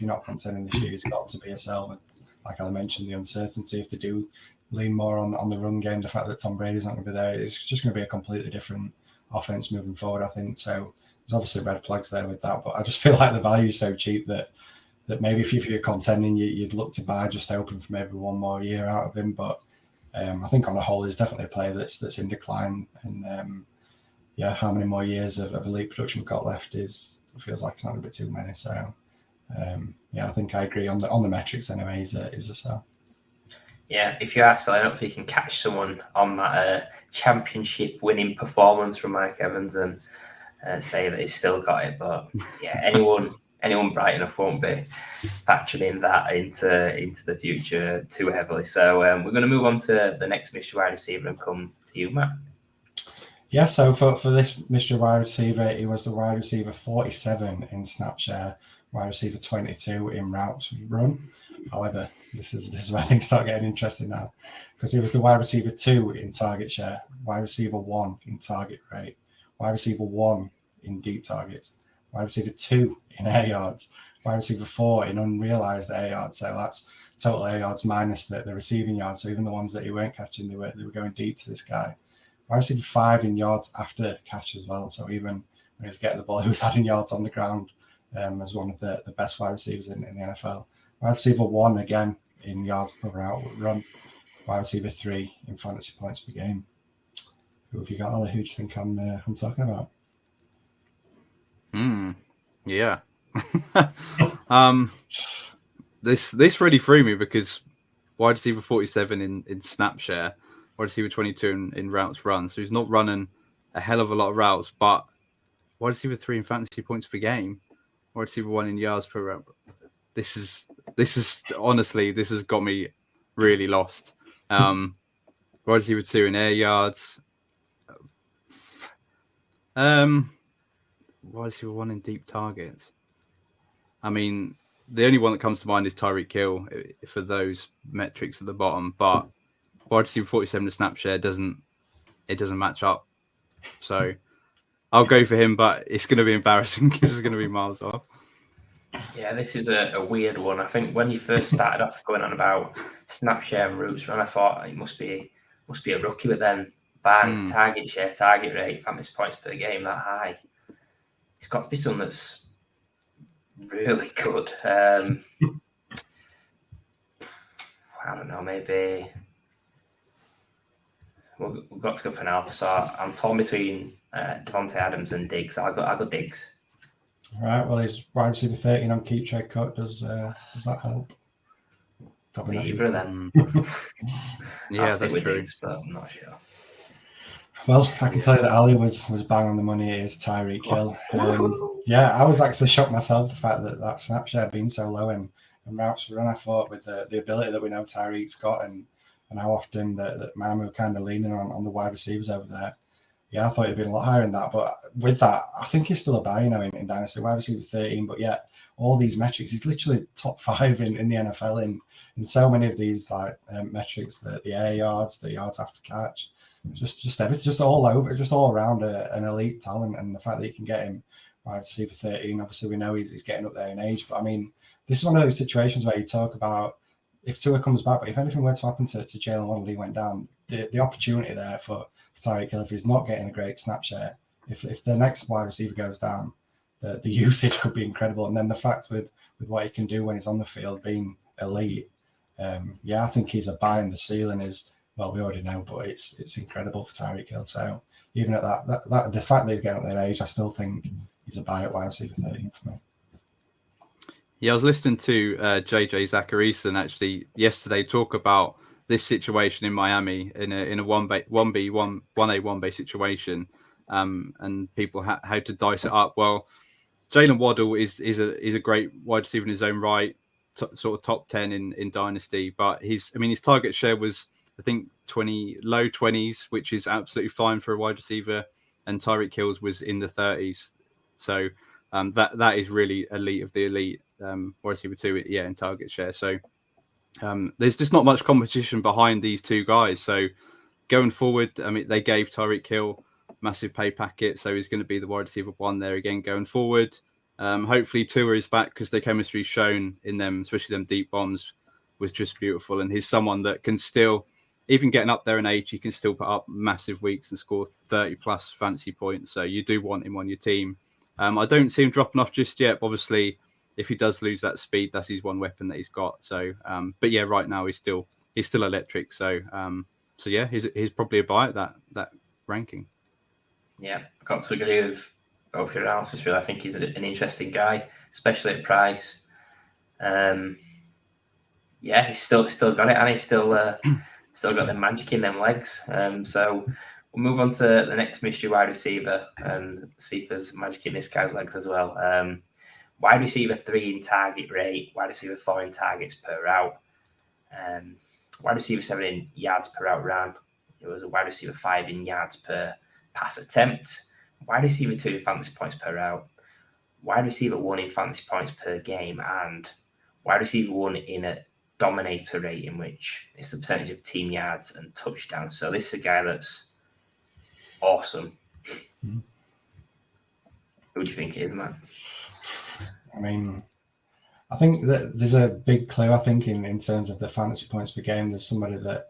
not contending this year, it's got to be a sell. And like I mentioned, the uncertainty if they do lean more on the run game, the fact that Tom Brady's not going to be there, it's just going to be a completely different offense moving forward, I think. So there's obviously red flags there with that, but I just feel like the value is so cheap that maybe if you're contending, you'd look to buy just hoping for maybe one more year out of him. But I think on the whole, he's definitely a player that's in decline. And how many more years of elite production we've got left feels like it's not going to be too many. So I think I agree on the metrics anyway. He's a sell. Yeah, if you are selling up, if you can catch someone on that championship winning performance from Mike Evans, and say that he's still got it. But yeah, anyone bright enough won't be factoring that into the future too heavily. So we're going to move on to the next mystery wide receiver and come to you, Matt. Yeah, so for this mystery wide receiver, he was the wide receiver 47 in snap share, wide receiver 22 in routes run. However, this is where things start getting interesting now, because he was the wide receiver 2 in target share, wide receiver 1 in target rate, wide receiver 1 in deep targets, wide receiver 2 in air yards, wide receiver 4 in unrealized air yards. So that's total air yards minus the receiving yards. So even the ones that he weren't catching, they were going deep to this guy. Wide receiver 5 in yards after catch as well. So even when he was getting the ball, he was adding yards on the ground as one of the best wide receivers in the NFL. Wide receiver 1 again in yards per route run. Wide receiver 3 in fantasy points per game. Who have you got, Ali? Who do you think I'm talking about? Yeah. This really threw me because wide receiver 47 in snap share, wide receiver 22 in routes run. So he's not running a hell of a lot of routes, but wide receiver 3 in fantasy points per game, wide receiver 1 in yards per route. This is honestly, this has got me really lost. Wide receiver 2 in air yards. Wide receiver 1 in deep targets. I mean, the only one that comes to mind is Tyreek Hill for those metrics at the bottom, but wide receiver 47 to snap share doesn't match up. So I'll go for him, but it's going to be embarrassing because it's going to be miles off. Yeah, this is a weird one. I think when you first started off going on about snap share and routes run, I thought it must be a rookie, but then bang, target share, target rate, fantasy points per game that high. It's got to be something that's really good. I don't know, maybe we've got to go for an alpha. So I'm torn between Devontae Adams and Diggs. I'll go Diggs. All right. Well, he's wide receiver 13 on keep trade cut. Does that help? Probably not either of them. Yeah, that's true. Diggs, but I'm not sure. Well, I can tell you that Ali was bang on the money. It is Tyreek Hill. Yeah, I was actually shocked myself the fact that snap share being so low and routes run. I thought with the ability that we know Tyreek's got and how often that Miami were kind of leaning on the wide receivers over there. Yeah, I thought it'd been a lot higher than that. But with that, I think he's still a buy, in Dynasty. Wide receiver 13, but yet all these metrics, he's literally top 5 in the NFL in so many of these metrics, the air yards, the yards after catch, just everything, just all over, just all around an elite talent. And the fact that you can get him wide receiver 13, obviously we know he's getting up there in age. But I mean, this is one of those situations where you talk about if Tua comes back, but if anything were to happen to Jalen Waddle, he went down, the opportunity there for Tyreek Hill, if he's not getting a great snap share, if the next wide receiver goes down, the usage could be incredible. And then the fact with what he can do when he's on the field being elite, I think he's a buy, and the ceiling is, well, we already know, but it's incredible for Tyreek Hill. So even at that the fact that he's getting up their age, I still think he's a buy at wide receiver 13 for me. Yeah, I was listening to JJ Zacharyson actually yesterday talk about this situation in Miami in a 1A situation, and people how to dice it up. Well, Jalen Waddle is a great wide receiver in his own right, sort of top 10 in Dynasty, but his target share was, I think, low 20s, which is absolutely fine for a wide receiver, and Tyreek Hill's was in the 30s. So that is really elite of the elite wide receiver 2, in target share. So there's just not much competition behind these two guys. So going forward, I mean, they gave Tyreek Hill massive pay packet, so he's going to be the wide receiver 1 there again going forward. Hopefully Tua is back, because the chemistry shown in them, especially them deep bombs, was just beautiful. And he's someone that can still, even getting up there in age, he can still put up massive weeks and score 30 plus fantasy points. So you do want him on your team. I don't see him dropping off just yet. Obviously, if he does lose that speed, that's his one weapon that he's got. So, but yeah, right now he's still electric. So, he's probably a buy at that ranking. Yeah, got to agree with both your analysis. Really, I think he's an interesting guy, especially at price. He's still got it, and he's still got the magic in them legs. So We'll move on to the next mystery wide receiver and see if there's magic in this guy's legs as well. Wide receiver 3 in target rate, wide receiver 4 in targets per route, wide receiver 7 in yards per route ran. It was a wide receiver 5 in yards per pass attempt, wide receiver 2 in fantasy points per route, wide receiver 1 in fantasy points per game, and wide receiver 1 in a dominator rating, which is the percentage of team yards and touchdowns. So this is a guy that's awesome. Mm-hmm. Who do you think it is, man? I mean, I think that there's a big clue, I think, in terms of the fantasy points per game. There's somebody that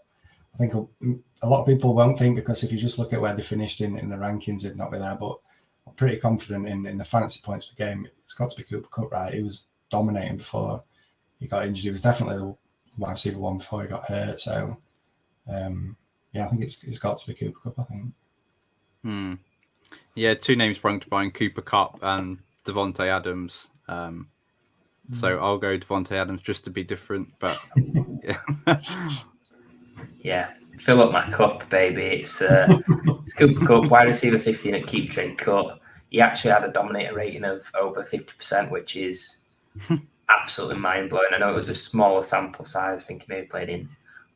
I think a lot of people won't think, because if you just look at where they finished in the rankings, it'd not be there. But I'm pretty confident in the fantasy points per game. It's got to be Cooper Kupp, right? He was dominating before he got injured. He was definitely the wide receiver 1 before he got hurt. So, I think it's got to be Cooper Kupp, I think. Yeah, 2 names sprung to mind, Cooper Kupp and Devontae Adams. So I'll go Devontae Adams just to be different, but yeah, fill up my cup, baby. It's Cooper Kupp, wide receiver 15 at Keep Trade Cut. He actually had a dominator rating of over 50%, which is absolutely mind blowing. I know it was a smaller sample size. I think he may have played in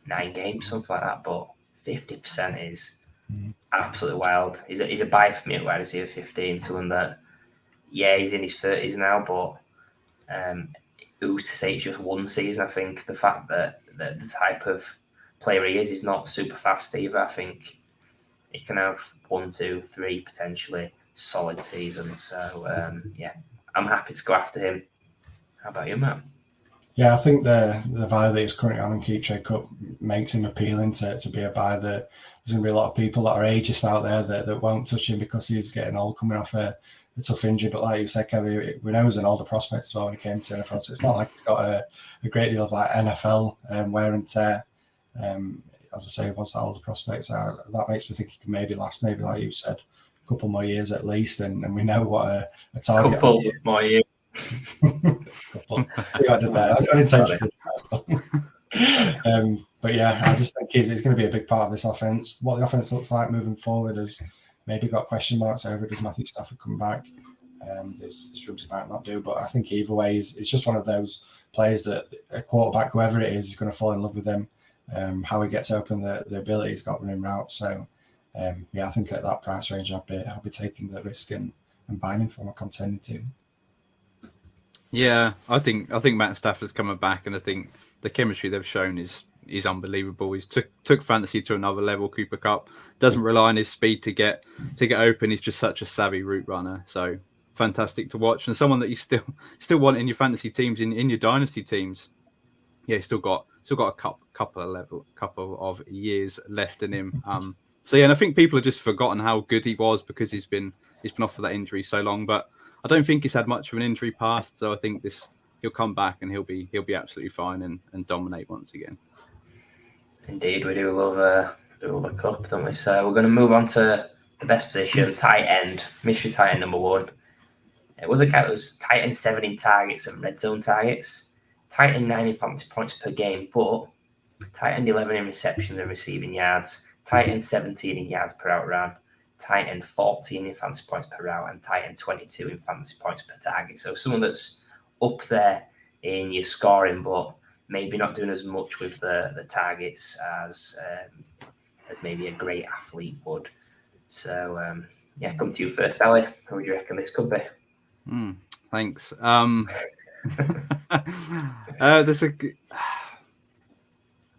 9 games, something like that, but 50% is absolutely wild. He's a buy for me at wide receiver 15. Someone that, he's in his 30s now, but who's to say it's just one season? I think the fact that the type of player he is not super fast either. I think he can have 1, 2, 3 potentially solid seasons. So I'm happy to go after him. How about you, Matt? Yeah, I think the value that he's currently on in Keep Trade Cup makes him appealing to be a buy. There's going to be a lot of people that are ageist out there that won't touch him because he's getting old, coming off a tough injury. But like you said, Kevin, we know he was an older prospect as well when he came to NFL, so it's not like he's got a great deal of like NFL wear and tear. As I say, once that older prospect, so that makes me think he can maybe last, maybe like you said, a couple more years at least, and we know what a target couple is. More years. See what I did there? I didn't say but yeah, I just think it's going to be a big part of this offense. What the offense looks like moving forward has maybe got question marks over. Does Matthew Stafford come back? There's rooms he might not do, but I think either way, it's just one of those players that a quarterback, whoever it is going to fall in love with him. How he gets open, the ability he's got running routes. So I think at that price range, I'll be taking the risk and buying him from a contending team. Yeah, I think Matt Stafford's coming back, and I think the chemistry they've shown is unbelievable. He's took fantasy to another level. Cooper Kupp doesn't rely on his speed to get open. He's just such a savvy route runner. So fantastic to watch, and someone that you still want in your fantasy teams, in your dynasty teams. Yeah, he's still got a couple of years left in him. And I think people have just forgotten how good he was because he's been off for that injury so long. But I don't think he's had much of an injury past, so I think he'll come back and he'll be absolutely fine and dominate once again. Indeed, we do love a cup, don't we? So we're going to move on to the best position, tight end, mystery tight end number 1. It was a guy that was tight end 7 in targets and red zone targets, tight end 9 in fantasy points per game, but tight end 11 in receptions and receiving yards, tight end 17 in yards per out ran, tight end 14 in fantasy points per route, and tight end 22 in fantasy points per target. So someone that's up there in your scoring, but maybe not doing as much with the targets as maybe a great athlete would. So come to you first, Ali. Who would you reckon this could be? Thanks.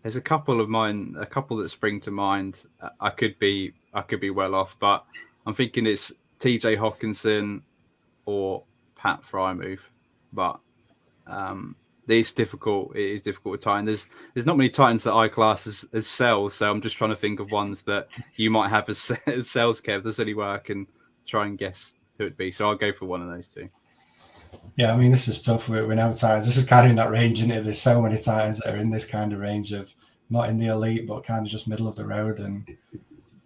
There's a couple of mine, a couple that spring to mind. I could be well off, but I'm thinking it's TJ Hawkinson or Pat Frymuth. But it's difficult. It is difficult to tie. And there's not many Titans that I class as sells, so I'm just trying to think of ones that you might have as sells, Kev. There's any way I can try and guess who it'd be. So I'll go for one of those two. Yeah, I mean, this is tough. We know Titans. This is kind of in that range, isn't it? There's so many Titans that are in this kind of range of not in the elite, but kind of just middle of the road. And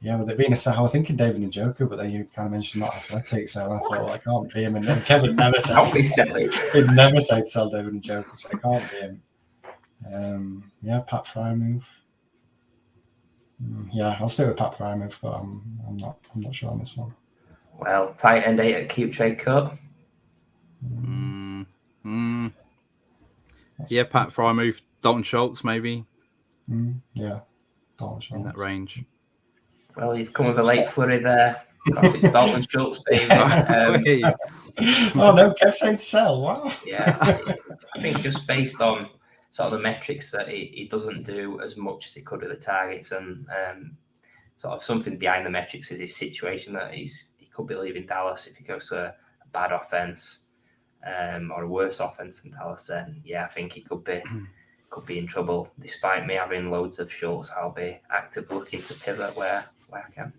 yeah, with it being I was thinking David Njoku, but then you kind of mentioned not athletic, so I thought, well, I can't be him. And then Kevin never said he'd never say to sell David Njoku, so I can't be him. Pat Frymuth. Yeah, I'll stay with Pat Frymouth, but I'm not sure on this one. Well, tight end 8 at Keep Trade Cut. Yeah, Pat Frymouth, Dalton Schultz, maybe. Yeah, Dalton Schultz. In that range. Well, you've come with a late flurry there. Because it's Dalton Schultz, baby. Oh, no, kept saying sell. Wow. Yeah, I think just based on sort of the metrics that he doesn't do as much as he could with the targets, and sort of something behind the metrics is his situation that he could be leaving Dallas if he goes to a bad offense or a worse offense than Dallas. Then I think he could be in trouble. Despite me having loads of Schultz, I'll be actively looking to pivot where I can.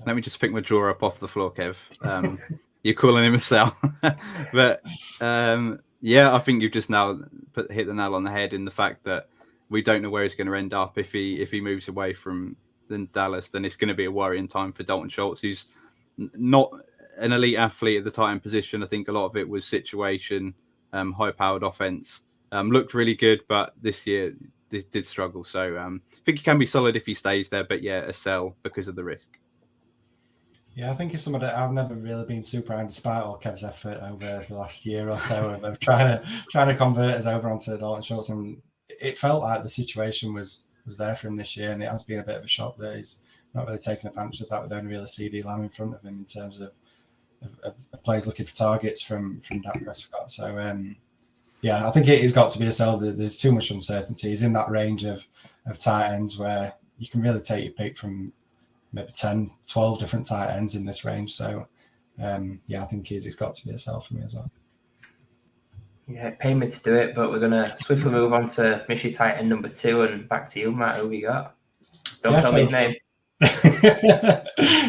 Let me just pick my drawer up off the floor, Kev. You're calling him a sell. But I think you've just now hit the nail on the head in the fact that we don't know where he's going to end up. If he moves away from Dallas, then it's going to be a worrying time for Dalton Schultz, who's not an elite athlete at the tight end position. I think a lot of it was situation, high-powered offense. Looked really good, but this year did struggle. So I think he can be solid if he stays there, but a sell because of the risk. Yeah, I think it's something that I've never really been super high despite all Kev's effort over the last year or so of trying to convert us over onto Dalton Schultz, and it felt like the situation was there for him this year, and it has been a bit of a shock that he's not really taking advantage of that with only really CD Lamb in front of him in terms of players looking for targets from Dak Prescott. So I think it has got to be a sell. There's too much uncertainty. He's in that range of tight ends where you can really take your pick from maybe 10, 12 different tight ends in this range. So, I think he's got to be a sell for me as well. Yeah, it paid me to do it, but we're going to swiftly move on to Mishy tight end number 2 and back to you, Matt. Who we got? Don't tell me his name.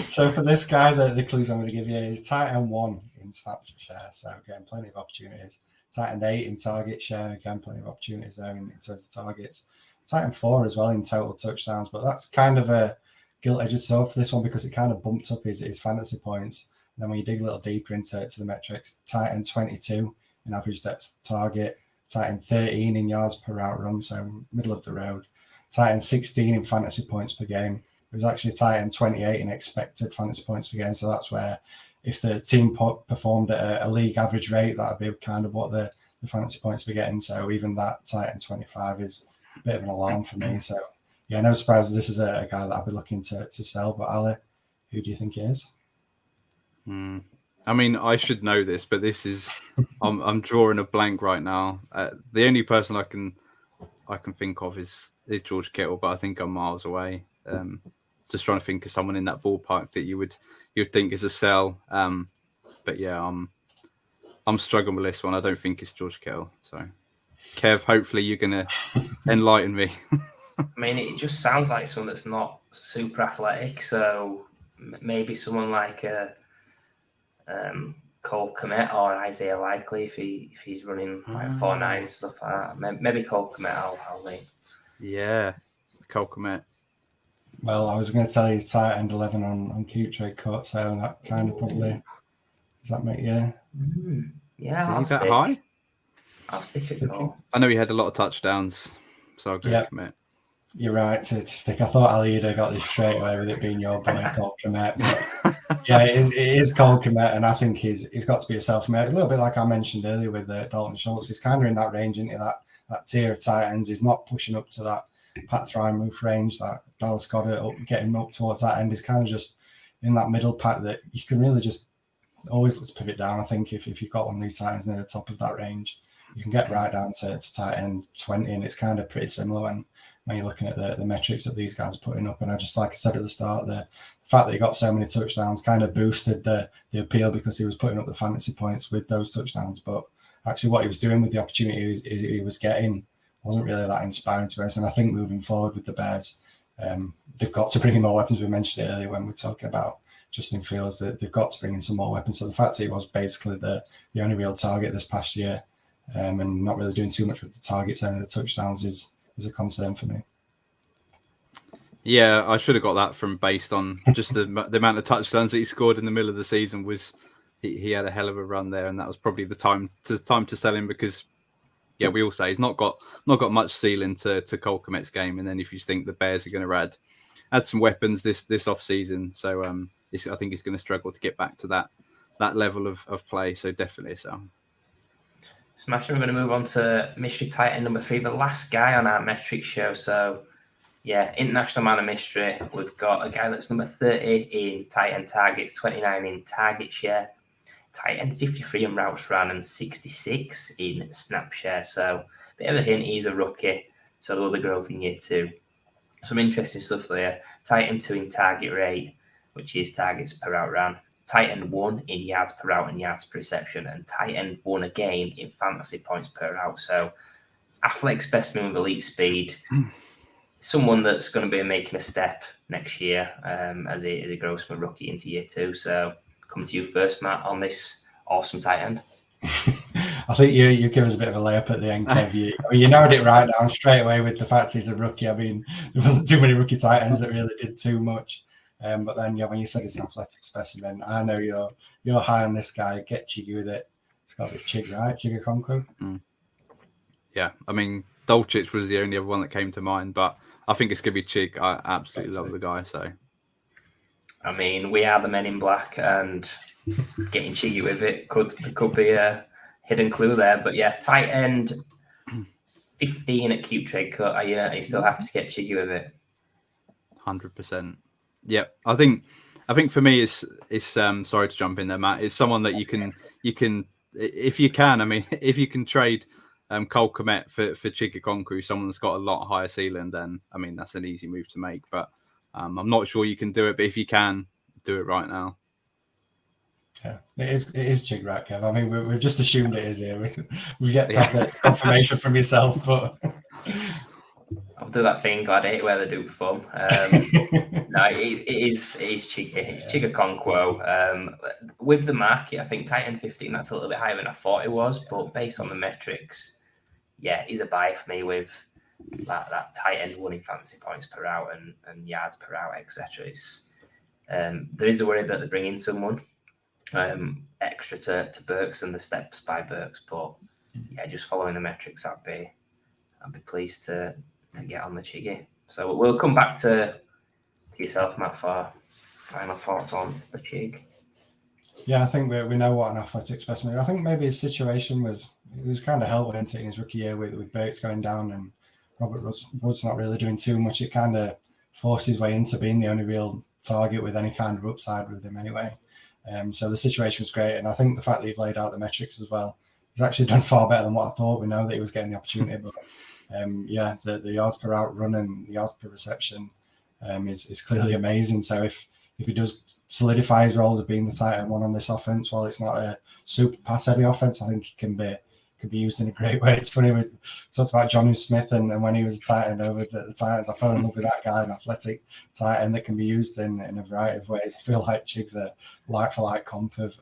So for this guy, the clues I'm going to give you is tight end 1 in snap share. So again, plenty of opportunities. Tight end 8 in target share. Again, plenty of opportunities there in terms of targets. Tight end 4 as well in total touchdowns, but that's kind of a gilt-edged sword for this one because it kind of bumped up his fantasy points. And then when you dig a little deeper into the metrics, tight end 22 in average depth target, tight end 13 in yards per route run, so middle of the road, tight end 16 in fantasy points per game. It was actually tight end 28 in expected fantasy points per game, so that's where if the team performed at a league average rate, that would be kind of what the fantasy points were getting. So even that tight end 25 is a bit of an alarm for me. So no surprise. This is a guy that I'll be looking to sell. But Ali, who do you think it is? I mean, I should know this, but this is I'm drawing a blank right now. The only person I can think of is George Kittle, but I think I'm miles away. Just trying to think of someone in that ballpark that you'd think is a sell. But I'm struggling with this one. I don't think it's George Kittle. So, Kev, hopefully you're gonna enlighten me. I mean, it just sounds like someone that's not super athletic. So maybe someone like Cole Kmet or Isaiah Likely if he's running like 4.9 stuff like that. Maybe Cole Kmet. I'll lean. Yeah, Cole Kmet. Well, I was going to tell you he's tight end 11 on Keep Trade Cut, so that kind of probably does that make Yeah, is he that high? I'll stick it Cole. I know he had a lot of touchdowns, so I'll go Kmet. You're right to stick. I thought Ali would have got this straight away with it being your boy, Cole Kmet. But it is Cole Kmet, and I think he's got to be a sell for me. A little bit like I mentioned earlier with Dalton Schultz. He's kind of in that range, into that tier of tight ends. He's not pushing up to that Pat Frymouth range that Dallas got it up, getting up towards that end. He's kind of just in that middle pack that you can really just always look to pivot down. I think if you've got one of these tight ends near the top of that range, you can get right down to tight end 20, and it's kind of pretty similar when you're looking at the metrics that these guys are putting up. And I just, like I said at the start, the fact that he got so many touchdowns kind of boosted the appeal because he was putting up the fantasy points with those touchdowns. But actually what he was doing with the opportunity he was getting wasn't really that inspiring to us. And I think moving forward with the Bears, they've got to bring in more weapons. We mentioned it earlier when we were talking about Justin Fields, that they've got to bring in some more weapons. So the fact that he was basically the only real target this past year and not really doing too much with the targets and the touchdowns is a concern for me. Yeah, I should have got that from based on just the amount of touchdowns that he scored in the middle of the season. Was he had a hell of a run there, and that was probably the time to sell him because we all say he's not got much ceiling to Cole Kmet's game. And then if you think the Bears are going to add some weapons this off season, so I think he's going to struggle to get back to that level of play. So definitely so. Smashing. We're going to move on to mystery tight end number 3, the last guy on our metric show. So, yeah, international man of mystery. We've got a guy that's number 30 in tight end targets, 29 in target share, tight end 53 in routes run, and 66 in snap share. So, bit of a hint, he's a rookie. So, there will be growth in year 2. Some interesting stuff there. Tight end 2 in target rate, which is targets per route run. Tight end 1 in yards per route and yards per reception, and tight end 1 again in fantasy points per route. So, athletic specimen with elite speed. Someone that's going to be making a step next year as he grows from a rookie into year 2. So, come to you first, Matt, on this awesome tight end. I think you give us a bit of a layup at the end, Kev. You narrowed it right down straight away with the fact he's a rookie. I mean, there wasn't too many rookie tight ends that really did too much. But then, when you said he's an athletic specimen, I know you're high on this guy. Get Chiggy with it. It's got to be Chig, right? Chigga Conquo. Yeah, I mean, Dolchich was the only other one that came to mind, but I think it's going to be Chig. I absolutely love the guy. So, I mean, we are the men in black, and getting Chiggy with it could be a hidden clue there. But yeah, tight end 15 at cute trade cut. Are you still happy to get Chiggy with it? 100%. Yeah, I think for me it's sorry to jump in there, Matt. It's someone that you can if you can. I mean, if you can trade Cole Kmet for Chigga Conquo, someone that's got a lot higher ceiling, then I mean that's an easy move to make. But I'm not sure you can do it. But if you can, do it right now. Yeah, it is Chig, right, Kev? I mean, we've just assumed it is here. We get to have the confirmation from yourself, but. I'll do that thing Gladiator where they do perform. No, it is Chigga. It's Chigga Conquo. With the market, I think tight end 15, that's a little bit higher than I thought it was, but based on the metrics, yeah, he's a buy for me with that tight end 1 in fantasy points per route and yards per route, etc. There is a worry that they bring in someone extra to Burks and the steps by Burks, but yeah, just following the metrics, I'd be pleased to get on the Chiggy. So we'll come back to yourself, Matt, for final thoughts on the Chig. Yeah, I think we know what an athletic specimen is. I think maybe his situation was kind of helpful in his rookie year with Bates going down and Robert Woods not really doing too much. It kind of forced his way into being the only real target with any kind of upside with him anyway. So the situation was great. And I think the fact that you've laid out the metrics as well, he's actually done far better than what I thought. We know that he was getting the opportunity, but the yards per route run and the yards per reception is clearly amazing. So if he does solidify his role as being the tight end 1 on this offense, while it's not a super pass heavy offense, I think he can be used in a great way. It's funny, we talked about Jonnu Smith and when he was a tight end over the Titans, I fell in love with that guy, an athletic tight end that can be used in a variety of ways. I feel like Chig's a like for like comp of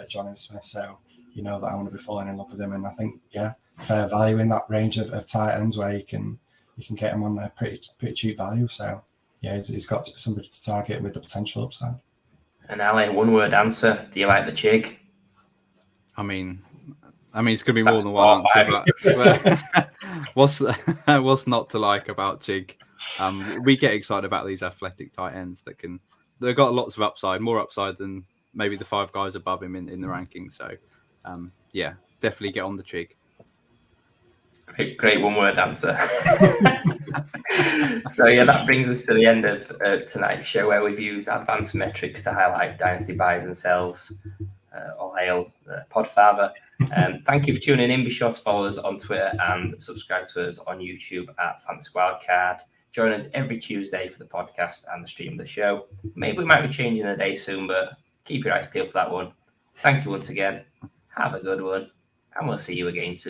Jonnu Smith, so you know that I want to be falling in love with him. And I think, fair value in that range of tight ends where you can get him on a pretty cheap value. So yeah, he's got to be somebody to target with the potential upside. And Ali, 1-word answer: do you like the Chig? I mean, it's going to be more than one answer. But what's not to like about Chig? We get excited about these athletic tight ends they've got lots of upside, more upside than maybe the 5 guys above him in the rankings. So definitely get on the Chig. Great 1-word answer. So that brings us to the end of tonight's show, where we've used advanced metrics to highlight dynasty buys and sells. All hail Podfather. Thank you for tuning in. Be sure to follow us on Twitter and subscribe to us on YouTube at Fantasy Wildcard. Join us every Tuesday for the podcast and the stream of the show. Maybe we might be changing the day soon, but keep your eyes peeled for that one. Thank you once again. Have a good one, and we'll see you again soon.